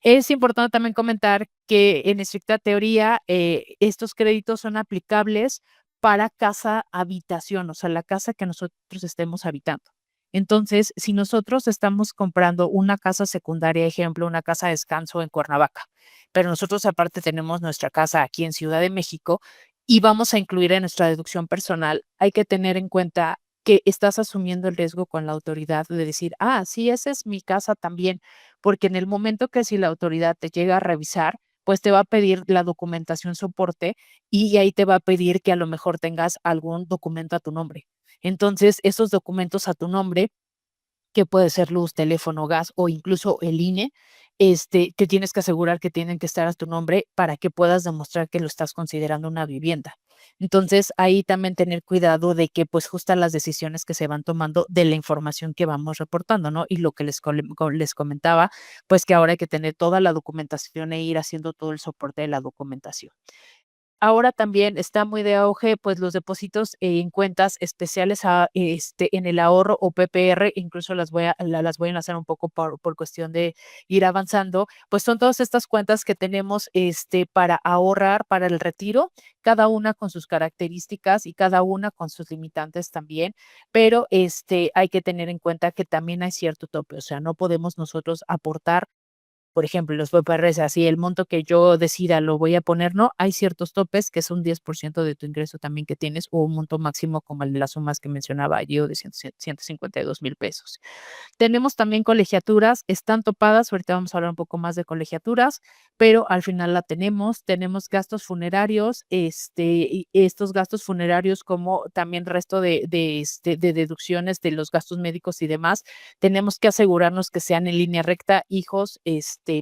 [SPEAKER 2] Es importante también comentar que en estricta teoría, estos créditos son aplicables para casa habitación, o sea, la casa que nosotros estemos habitando. Entonces, si nosotros estamos comprando una casa secundaria, ejemplo, una casa de descanso en Cuernavaca, pero nosotros aparte tenemos nuestra casa aquí en Ciudad de México y vamos a incluir en nuestra deducción personal, hay que tener en cuenta que estás asumiendo el riesgo con la autoridad de decir, ah, sí, esa es mi casa también, porque en el momento que si la autoridad te llega a revisar, pues te va a pedir la documentación soporte y ahí te va a pedir que a lo mejor tengas algún documento a tu nombre. Entonces, esos documentos a tu nombre que puede ser luz, teléfono, gas o incluso el INE, te tienes que asegurar que tienen que estar a tu nombre para que puedas demostrar que lo estás considerando una vivienda. Entonces, ahí también tener cuidado de que pues justas las decisiones que se van tomando de la información que vamos reportando, ¿no? Y lo que les comentaba, pues que ahora hay que tener toda la documentación e ir haciendo todo el soporte de la documentación. Ahora también está muy de auge, pues, los depósitos en cuentas especiales en el ahorro o PPR, incluso las voy a enlazar un poco por cuestión de ir avanzando, pues, son todas estas cuentas que tenemos, para ahorrar para el retiro, cada una con sus características y cada una con sus limitantes también, pero, hay que tener en cuenta que también hay cierto tope, o sea, no podemos nosotros aportar por ejemplo, los PPRs, así el monto que yo decida lo voy a poner, no, hay ciertos topes que es un 10% de tu ingreso también que tienes, o un monto máximo como el de las sumas que mencionaba yo de 152,000 pesos. Tenemos también colegiaturas, están topadas, ahorita vamos a hablar un poco más de colegiaturas, pero al final la tenemos gastos funerarios, y estos gastos funerarios como también resto de deducciones de los gastos médicos y demás, tenemos que asegurarnos que sean en línea recta, hijos,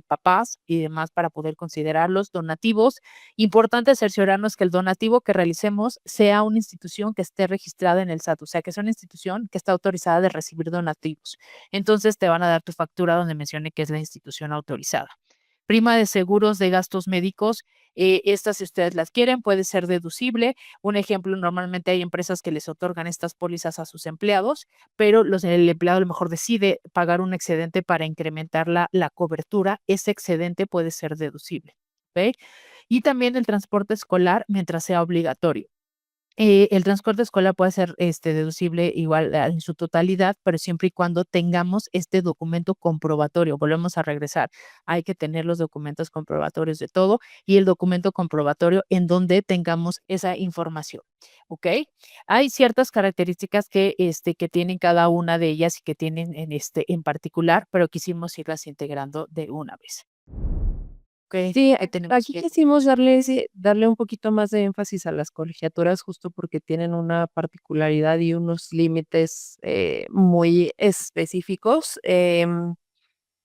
[SPEAKER 2] papás y demás para poder considerarlos donativos. Importante cerciorarnos que el donativo que realicemos sea una institución que esté registrada en el SAT, o sea, que sea una institución que está autorizada de recibir donativos. Entonces te van a dar tu factura donde mencione que es la institución autorizada. Prima de seguros de gastos médicos, estas si ustedes las quieren puede ser deducible. Un ejemplo, normalmente hay empresas que les otorgan estas pólizas a sus empleados, pero el empleado a lo mejor decide pagar un excedente para incrementar la cobertura. Ese excedente puede ser deducible. ¿Ok? Y también el transporte escolar mientras sea obligatorio. El transporte escolar puede ser, deducible igual en su totalidad, pero siempre y cuando tengamos este documento comprobatorio. Volvemos a regresar. Hay que tener los documentos comprobatorios de todo y el documento comprobatorio en donde tengamos esa información, ¿ok? Hay ciertas características que tienen cada una de ellas y que tienen en particular, pero quisimos irlas integrando de una vez. ¿Ok?
[SPEAKER 3] Sí,
[SPEAKER 2] Ahí tenemos
[SPEAKER 3] aquí quisimos darle un poquito más de énfasis a las colegiaturas, justo porque tienen una particularidad y unos límites, muy específicos.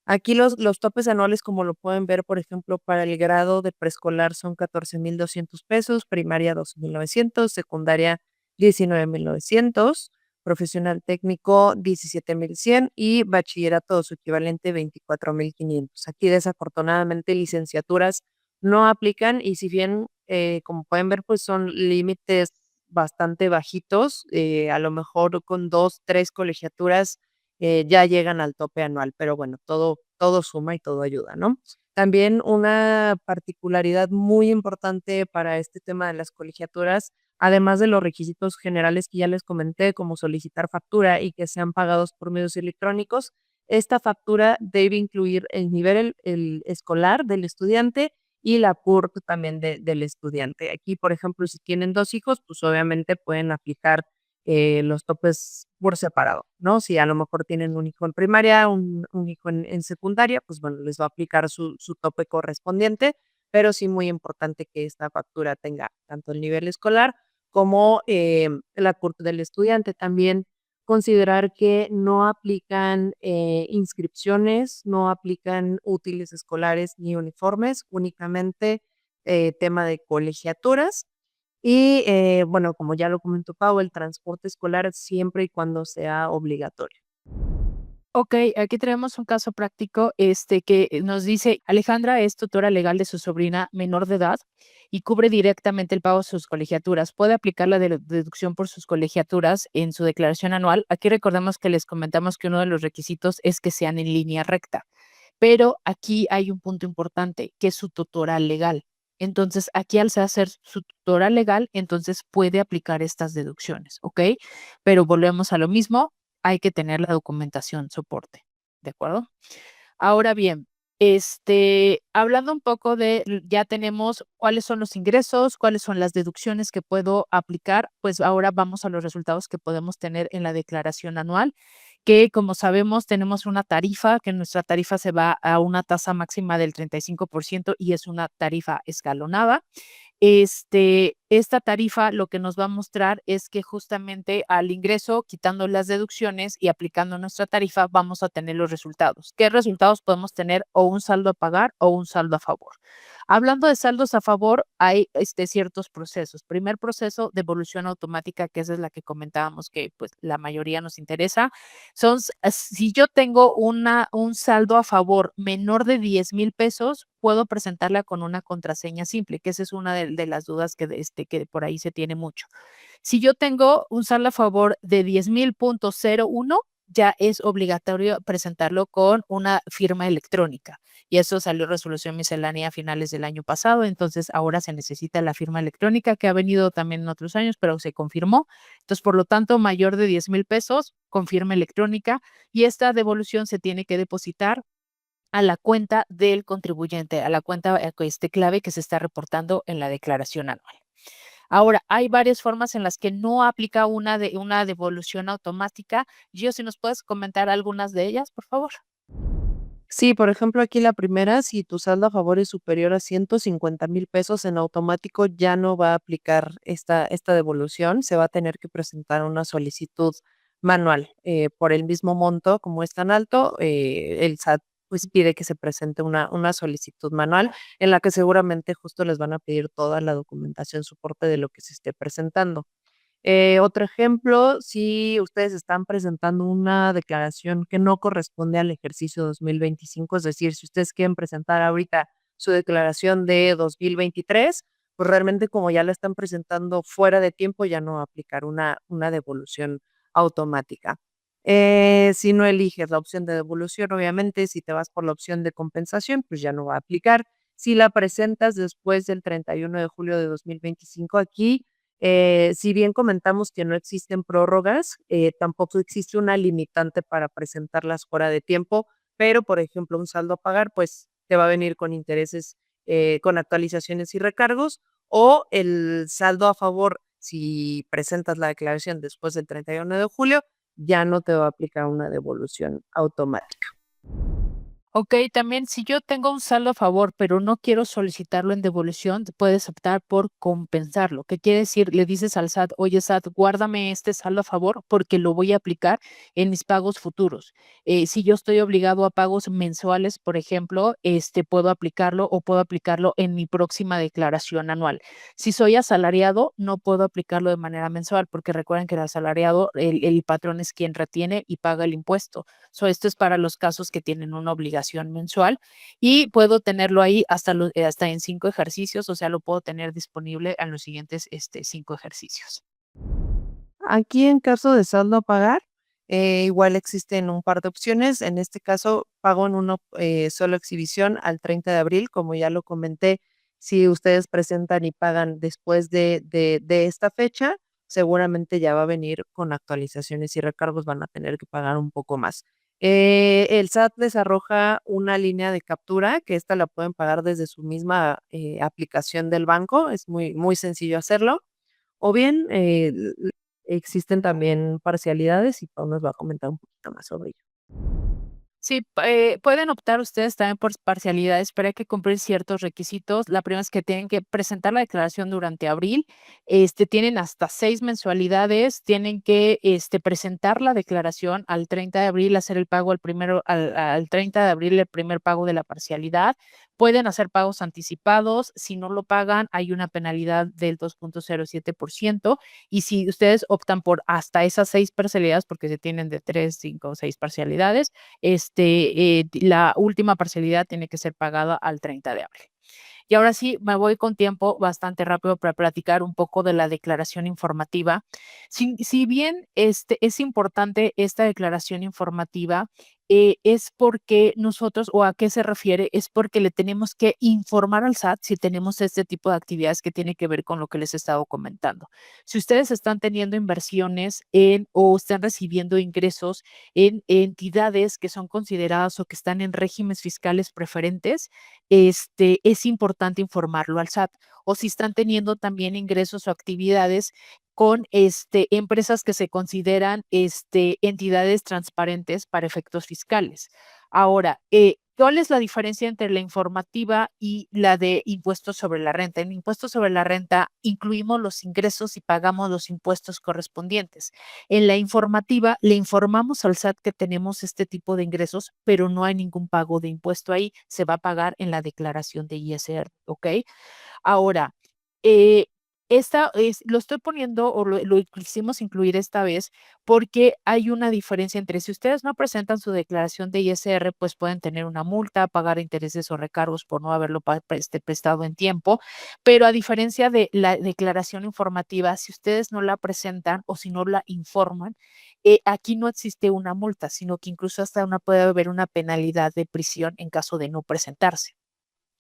[SPEAKER 3] Aquí los topes anuales, como lo pueden ver, por ejemplo, para el grado de preescolar son 14,200 pesos, primaria 12,900, secundaria 19,900, profesional técnico 17,100 y bachillerato o su equivalente 24,500. Aquí desafortunadamente licenciaturas no aplican y si bien, como pueden ver, pues son límites bastante bajitos, a lo mejor con 2 3 colegiaturas ya llegan al tope anual, pero bueno, todo suma y todo ayuda, ¿no? También una particularidad muy importante para este tema de las colegiaturas, además de los requisitos generales que ya les comenté, como solicitar factura y que sean pagados por medios electrónicos, esta factura debe incluir el nivel el escolar del estudiante y la CURP también del estudiante. Aquí, por ejemplo, si tienen 2 hijos, pues obviamente pueden aplicar los topes por separado, ¿no? Si a lo mejor tienen un hijo en primaria, un hijo en secundaria, pues bueno, les va a aplicar su tope correspondiente, pero sí muy importante que esta factura tenga tanto el nivel escolar como la CURP del estudiante. También considerar que no aplican inscripciones, no aplican útiles escolares ni uniformes, únicamente tema de colegiaturas. Y bueno, como ya lo comentó Pau, el transporte escolar siempre y cuando sea obligatorio.
[SPEAKER 2] Ok, aquí tenemos un caso práctico, que nos dice: Alejandra es tutora legal de su sobrina menor de edad y cubre directamente el pago de sus colegiaturas. Puede aplicar la deducción por sus colegiaturas en su declaración anual. Aquí recordemos que les comentamos que uno de los requisitos es que sean en línea recta, pero aquí hay un punto importante, que es su tutora legal. Entonces, aquí al ser su tutora legal, entonces puede aplicar estas deducciones, ¿ok? Pero volvemos a lo mismo, hay que tener la documentación soporte, ¿de acuerdo? Ahora bien, hablando un poco ya tenemos cuáles son los ingresos, cuáles son las deducciones que puedo aplicar, pues ahora vamos a los resultados que podemos tener en la declaración anual, que como sabemos tenemos una tarifa, que nuestra tarifa se va a una tasa máxima del 35% y es una tarifa escalonada. Esta tarifa lo que nos va a mostrar es que justamente al ingreso, quitando las deducciones y aplicando nuestra tarifa, vamos a tener los resultados. ¿Qué resultados podemos tener? O un saldo a pagar o un saldo a favor. Hablando de saldos a favor, hay ciertos procesos. Primer proceso, devolución automática, que esa es la que comentábamos que pues la mayoría nos interesa. Si yo tengo un saldo a favor menor de 10,000 pesos, puedo presentarla con una contraseña simple, que esa es una de las dudas que por ahí se tiene mucho. Si yo tengo un saldo a favor de 10,000.01, ya es obligatorio presentarlo con una firma electrónica. Y eso salió resolución miscelánea a finales del año pasado, entonces ahora se necesita la firma electrónica, que ha venido también en otros años, pero se confirmó. Entonces, por lo tanto, mayor de 10,000 pesos, con firma electrónica, y esta devolución se tiene que depositar a la cuenta del contribuyente, a la cuenta clave que se está reportando en la declaración anual. Ahora, hay varias formas en las que no aplica una devolución automática. Gio, si nos puedes comentar algunas de ellas, por favor.
[SPEAKER 3] Sí, por ejemplo, aquí la primera, si tu saldo a favor es superior a 150,000 pesos, en automático ya no va a aplicar esta devolución, se va a tener que presentar una solicitud manual. Por el mismo monto, como es tan alto, el SAT pues pide que se presente una solicitud manual en la que seguramente justo les van a pedir toda la documentación soporte de lo que se esté presentando. Otro ejemplo, si ustedes están presentando una declaración que no corresponde al ejercicio 2025, es decir, si ustedes quieren presentar ahorita su declaración de 2023, pues realmente como ya la están presentando fuera de tiempo, ya no va a aplicar una devolución automática. Si no eliges la opción de devolución, obviamente, si te vas por la opción de compensación, pues ya no va a aplicar. Si la presentas después del 31 de julio de 2025, aquí si bien comentamos que no existen prórrogas, tampoco existe una limitante para presentarlas fuera de tiempo, pero, por ejemplo, un saldo a pagar, pues te va a venir con intereses, con actualizaciones y recargos, o el saldo a favor, si presentas la declaración después del 31 de julio, ya no te va a aplicar una devolución automática.
[SPEAKER 2] Ok, también si yo tengo un saldo a favor, pero no quiero solicitarlo en devolución, puedes optar por compensarlo. ¿Qué quiere decir? Le dices al SAT: oye SAT, guárdame este saldo a favor porque lo voy a aplicar en mis pagos futuros. Si yo estoy obligado a pagos mensuales, por ejemplo, puedo aplicarlo o puedo aplicarlo en mi próxima declaración anual. Si soy asalariado, no puedo aplicarlo de manera mensual porque recuerden que el asalariado, el patrón es quien retiene y paga el impuesto. Esto es para los casos que tienen una obligación mensual y puedo tenerlo ahí hasta en 5 ejercicios, o sea, lo puedo tener disponible en los siguientes 5 ejercicios.
[SPEAKER 3] Aquí en caso de saldo a pagar, igual existen un par de opciones. En este caso, pago en una sola exhibición al 30 de abril, como ya lo comenté. Si ustedes presentan y pagan después de esta fecha, seguramente ya va a venir con actualizaciones y recargos, van a tener que pagar un poco más. El SAT les arroja una línea de captura, que esta la pueden pagar desde su misma aplicación del banco, es muy, muy sencillo hacerlo. O bien, existen también parcialidades y Pau nos va a comentar un poquito más sobre ello.
[SPEAKER 2] Sí, pueden optar ustedes también por parcialidades, pero hay que cumplir ciertos requisitos. La primera es que tienen que presentar la declaración durante abril. Tienen hasta 6 mensualidades, tienen que, presentar la declaración al 30 de abril, hacer el pago al 30 de abril, el primer pago de la parcialidad. Pueden hacer pagos anticipados. Si no lo pagan, hay una penalidad del 2.07%. Y si ustedes optan por hasta esas 6 parcialidades, porque se tienen de 3, 5 o 6 parcialidades, la última parcialidad tiene que ser pagada al 30 de abril. Y ahora sí, me voy con tiempo bastante rápido para platicar un poco de la declaración informativa. Si bien es importante esta declaración informativa, es porque nosotros, o a qué se refiere, es porque le tenemos que informar al SAT si tenemos este tipo de actividades que tiene que ver con lo que les he estado comentando. Si ustedes están teniendo inversiones o están recibiendo ingresos en entidades que son consideradas o que están en regímenes fiscales preferentes, es importante informarlo al SAT. O si están teniendo también ingresos o actividades con empresas que se consideran entidades transparentes para efectos fiscales. Ahora, ¿cuál es la diferencia entre la informativa y la de impuestos sobre la renta? En impuestos sobre la renta incluimos los ingresos y pagamos los impuestos correspondientes. En la informativa le informamos al SAT que tenemos este tipo de ingresos, pero no hay ningún pago de impuesto ahí, se va a pagar en la declaración de ISR, ¿ok? Ahora, eh, lo estoy poniendo o lo quisimos incluir esta vez porque hay una diferencia entre si ustedes no presentan su declaración de ISR, pues pueden tener una multa, pagar intereses o recargos por no haberlo prestado en tiempo, pero a diferencia de la declaración informativa, si ustedes no la presentan o si no la informan, aquí no existe una multa, sino que incluso hasta puede haber una penalidad de prisión en caso de no presentarse.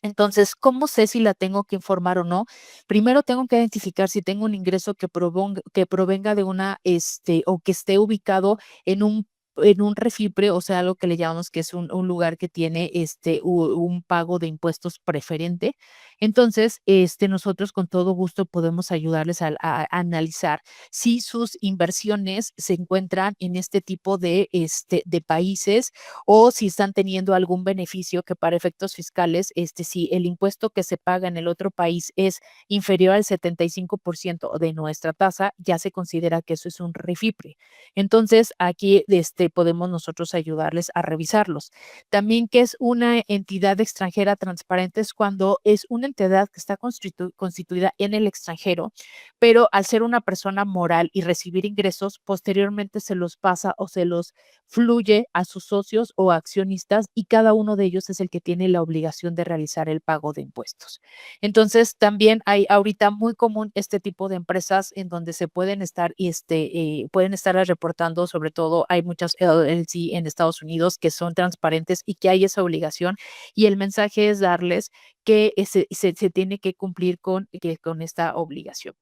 [SPEAKER 2] Entonces, ¿cómo sé si la tengo que informar o no? Primero tengo que identificar si tengo un ingreso que provenga de o que esté ubicado en un refipre, o sea, algo que le llamamos que es un lugar que tiene un pago de impuestos preferente. Entonces, nosotros con todo gusto podemos ayudarles a analizar si sus inversiones se encuentran en este tipo de países o si están teniendo algún beneficio que para efectos fiscales, si el impuesto que se paga en el otro país es inferior al 75% de nuestra tasa, ya se considera que eso es un refipre. Entonces, aquí podemos nosotros ayudarles a revisarlos. También que es una entidad extranjera transparente es cuando es una entidad que está constituida en el extranjero, pero al ser una persona moral y recibir ingresos, posteriormente se los pasa o se los fluye a sus socios o accionistas y cada uno de ellos es el que tiene la obligación de realizar el pago de impuestos. Entonces, también hay ahorita muy común este tipo de empresas en donde se pueden estar reportando, sobre todo hay muchas LLC en Estados Unidos que son transparentes y que hay esa obligación y el mensaje es darles que se tiene que cumplir con esta obligación.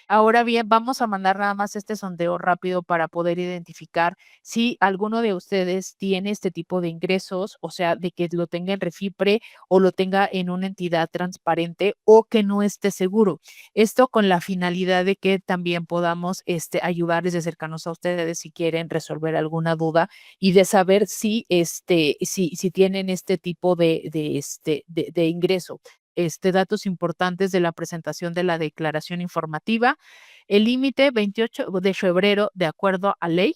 [SPEAKER 2] Ahora bien, vamos a mandar nada más este sondeo rápido para poder identificar si alguno de ustedes tiene este tipo de ingresos, o sea, de que lo tenga en Refipre o lo tenga en una entidad transparente o que no esté seguro. Esto con la finalidad de que también podamos ayudarles de cercanos a ustedes si quieren resolver alguna duda y de saber si tienen este tipo de ingreso. Datos importantes de la presentación de la declaración informativa. El límite 28 de febrero, de acuerdo a ley,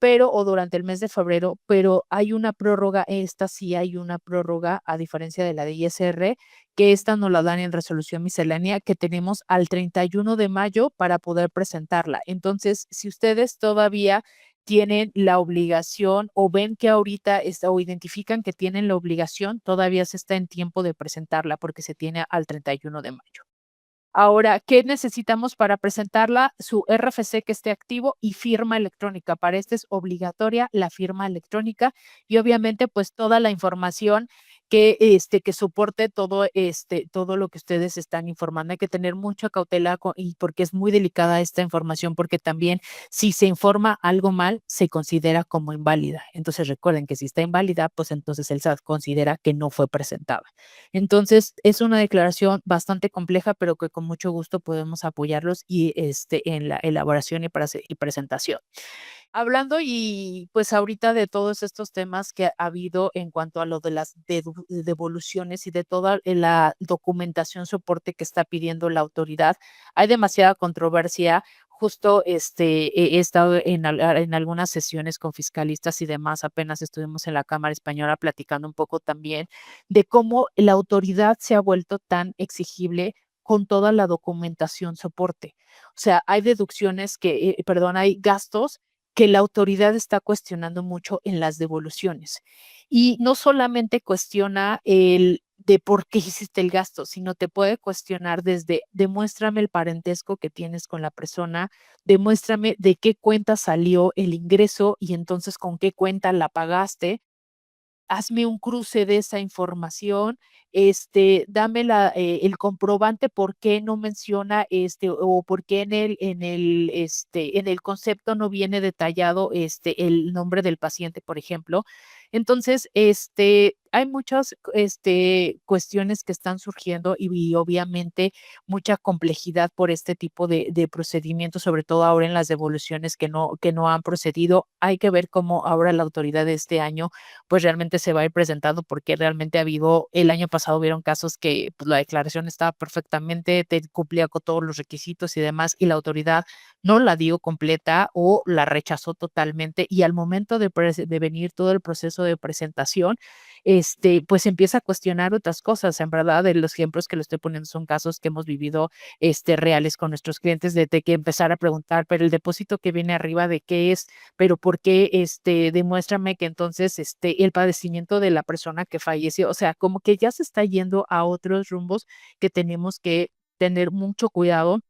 [SPEAKER 2] o durante el mes de febrero, pero hay una prórroga, esta sí hay una prórroga, a diferencia de la de ISR, que esta nos la dan en resolución miscelánea, que tenemos al 31 de mayo para poder presentarla. Entonces, si ustedes todavía tienen la obligación o ven que ahorita o identifican que tienen la obligación, todavía se está en tiempo de presentarla porque se tiene al 31 de mayo. Ahora, ¿qué necesitamos para presentarla? Su RFC que esté activo y firma electrónica. Para este es obligatoria la firma electrónica y obviamente pues toda la información que soporte todo lo que ustedes están informando. Hay que tener mucha cautela y porque es muy delicada esta información, porque también si se informa algo mal, se considera como inválida. Entonces recuerden que si está inválida, pues entonces el SAT considera que no fue presentada. Entonces, es una declaración bastante compleja, pero que con mucho gusto podemos apoyarlos en la elaboración y presentación. Hablando y pues ahorita de todos estos temas que ha habido en cuanto a lo de las devoluciones y de toda la documentación soporte que está pidiendo la autoridad, hay demasiada controversia. Justo he estado en algunas sesiones con fiscalistas y demás, apenas estuvimos en la Cámara Española platicando un poco también de cómo la autoridad se ha vuelto tan exigible con toda la documentación soporte. O sea, hay deducciones perdón, hay gastos que la autoridad está cuestionando mucho en las devoluciones. Y no solamente cuestiona el de por qué hiciste el gasto, sino te puede cuestionar desde demuéstrame el parentesco que tienes con la persona, demuéstrame de qué cuenta salió el ingreso y entonces con qué cuenta la pagaste, hazme un cruce de esa información, dame el comprobante por qué no menciona, o por qué en el concepto no viene detallado, el nombre del paciente, por ejemplo. Entonces, hay muchas, cuestiones que están surgiendo y obviamente mucha complejidad por este tipo de procedimientos, sobre todo ahora en las devoluciones que no han procedido. Hay que ver cómo ahora la autoridad de este año pues realmente se va a ir presentando porque realmente el año pasado hubieron casos que pues, la declaración estaba perfectamente, cumplía con todos los requisitos y demás, y la autoridad no la dio completa o la rechazó totalmente. Y al momento de venir todo el proceso de presentación, pues empieza a cuestionar otras cosas. En verdad, de los ejemplos que le estoy poniendo son casos que hemos vivido reales con nuestros clientes, de que empezar a preguntar, pero el depósito que viene arriba, ¿de qué es? Pero ¿por qué, demuéstrame que entonces, el padecimiento de la persona que falleció? O sea, como que ya se está yendo a otros rumbos que tenemos que tener mucho cuidado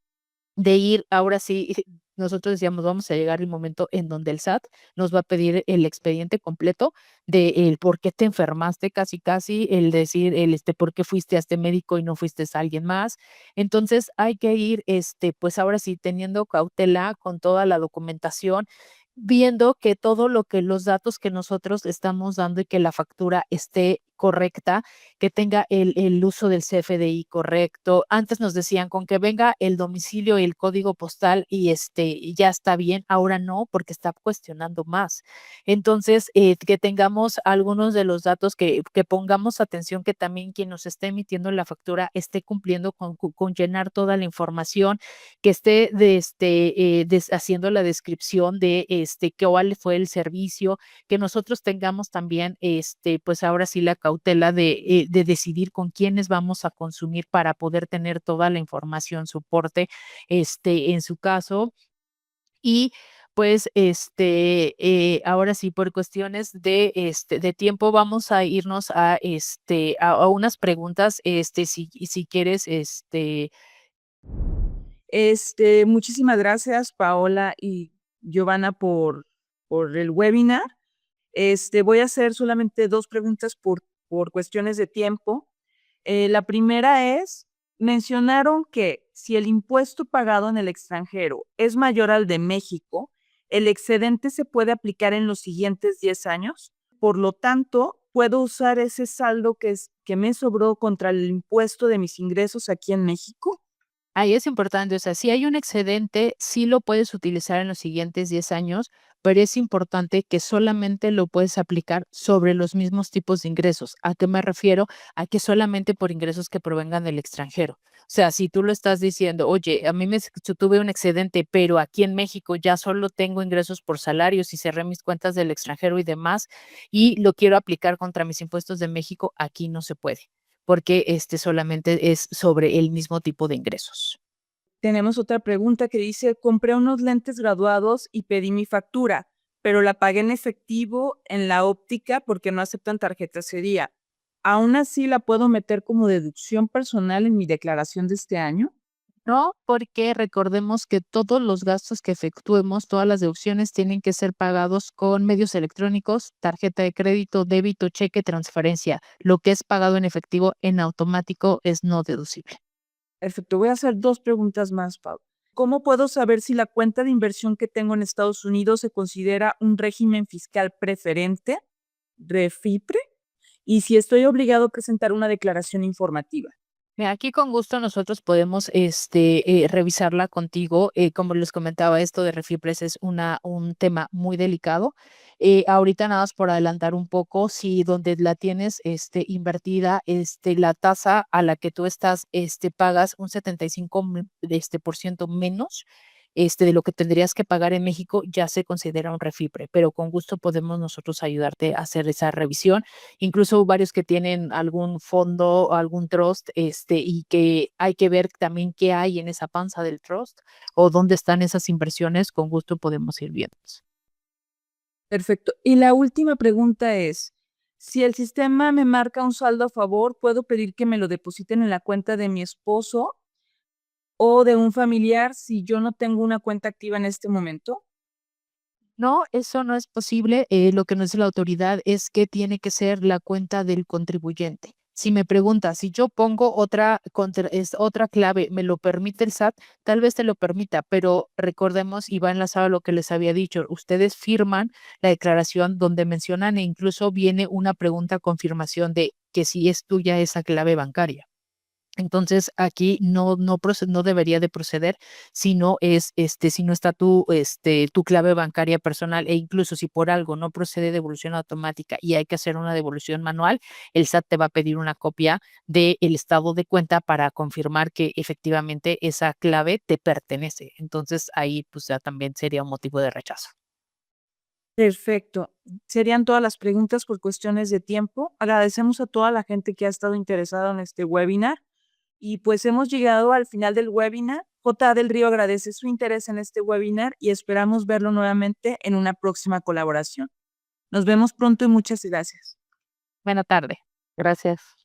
[SPEAKER 2] de ir, ahora sí, nosotros decíamos, vamos a llegar el momento en donde el SAT nos va a pedir el expediente completo de el por qué te enfermaste, casi, casi, el decir, por qué fuiste a este médico y no fuiste a alguien más. Entonces, hay que ir, pues ahora sí, teniendo cautela con toda la documentación, viendo que todo lo que los datos que nosotros estamos dando y que la factura esté correcta, que tenga el uso del CFDI correcto. Antes nos decían con que venga el domicilio y el código postal y ya está bien. Ahora no, porque está cuestionando más. Entonces, que tengamos algunos de los datos, que pongamos atención, que también quien nos esté emitiendo la factura esté cumpliendo con llenar toda la información, que esté haciendo la descripción de cuál fue el servicio, que nosotros tengamos también, pues ahora sí la cautela de decidir con quiénes vamos a consumir para poder tener toda la información, soporte, en su caso. Y pues, ahora sí, por cuestiones de tiempo, vamos a irnos a unas preguntas, si quieres,
[SPEAKER 1] Muchísimas gracias, Paola y Giovanna, por el webinar. Voy a hacer solamente dos preguntas por cuestiones de tiempo. La primera es, mencionaron que si el impuesto pagado en el extranjero es mayor al de México, el excedente se puede aplicar en los siguientes 10 años. Por lo tanto, puedo usar ese saldo que me sobró contra el impuesto de mis ingresos aquí en México.
[SPEAKER 2] Ahí es importante, o sea, si hay un excedente, sí lo puedes utilizar en los siguientes 10 años, pero es importante que solamente lo puedes aplicar sobre los mismos tipos de ingresos. ¿A qué me refiero? A que solamente por ingresos que provengan del extranjero. O sea, si tú lo estás diciendo, oye, yo tuve un excedente, pero aquí en México ya solo tengo ingresos por salarios y cerré mis cuentas del extranjero y demás, y lo quiero aplicar contra mis impuestos de México, aquí no se puede porque solamente es sobre el mismo tipo de ingresos.
[SPEAKER 1] Tenemos otra pregunta que dice, compré unos lentes graduados y pedí mi factura, pero la pagué en efectivo en la óptica porque no aceptan tarjeta ese día. ¿Aún así la puedo meter como deducción personal en mi declaración de este año?
[SPEAKER 2] No, porque recordemos que todos los gastos que efectuemos, todas las deducciones tienen que ser pagados con medios electrónicos, tarjeta de crédito, débito, cheque, transferencia. Lo que es pagado en efectivo en automático es no deducible.
[SPEAKER 1] Perfecto, voy a hacer dos preguntas más, Pau. ¿Cómo puedo saber si la cuenta de inversión que tengo en Estados Unidos se considera un régimen fiscal preferente, REFIPRE, y si estoy obligado a presentar una declaración informativa?
[SPEAKER 2] Mira, aquí con gusto nosotros podemos revisarla contigo. Como les comentaba, esto de Refipres es un tema muy delicado. Ahorita nada más por adelantar un poco, si donde la tienes invertida, la tasa a la que tú estás, pagas un 75 por ciento menos de lo que tendrías que pagar en México, ya se considera un refipre, pero con gusto podemos nosotros ayudarte a hacer esa revisión. Incluso varios que tienen algún fondo o algún trust, y que hay que ver también qué hay en esa panza del trust o dónde están esas inversiones, con gusto podemos ir viendo.
[SPEAKER 1] Perfecto. Y la última pregunta es, si el sistema me marca un saldo a favor, ¿puedo pedir que me lo depositen en la cuenta de mi esposo o de un familiar si yo no tengo una cuenta activa en este momento?
[SPEAKER 2] No, eso no es posible. Lo que nos dice la autoridad es que tiene que ser la cuenta del contribuyente. Si me preguntas, si yo pongo otra clave, ¿me lo permite el SAT? Tal vez te lo permita, pero recordemos, y va enlazado a lo que les había dicho, ustedes firman la declaración donde mencionan e incluso viene una pregunta confirmación de que si es tuya esa clave bancaria. Entonces, aquí no debería de proceder si no es, si no está tu clave bancaria personal, e incluso si por algo no procede devolución automática y hay que hacer una devolución manual, el SAT te va a pedir una copia del estado de cuenta para confirmar que efectivamente esa clave te pertenece. Entonces, ahí pues ya también sería un motivo de rechazo.
[SPEAKER 1] Perfecto. Serían todas las preguntas por cuestiones de tiempo. Agradecemos a toda la gente que ha estado interesada en este webinar. Y pues hemos llegado al final del webinar. J. del Río agradece su interés en este webinar y esperamos verlo nuevamente en una próxima colaboración. Nos vemos pronto y muchas gracias.
[SPEAKER 2] Buena tarde.
[SPEAKER 3] Gracias.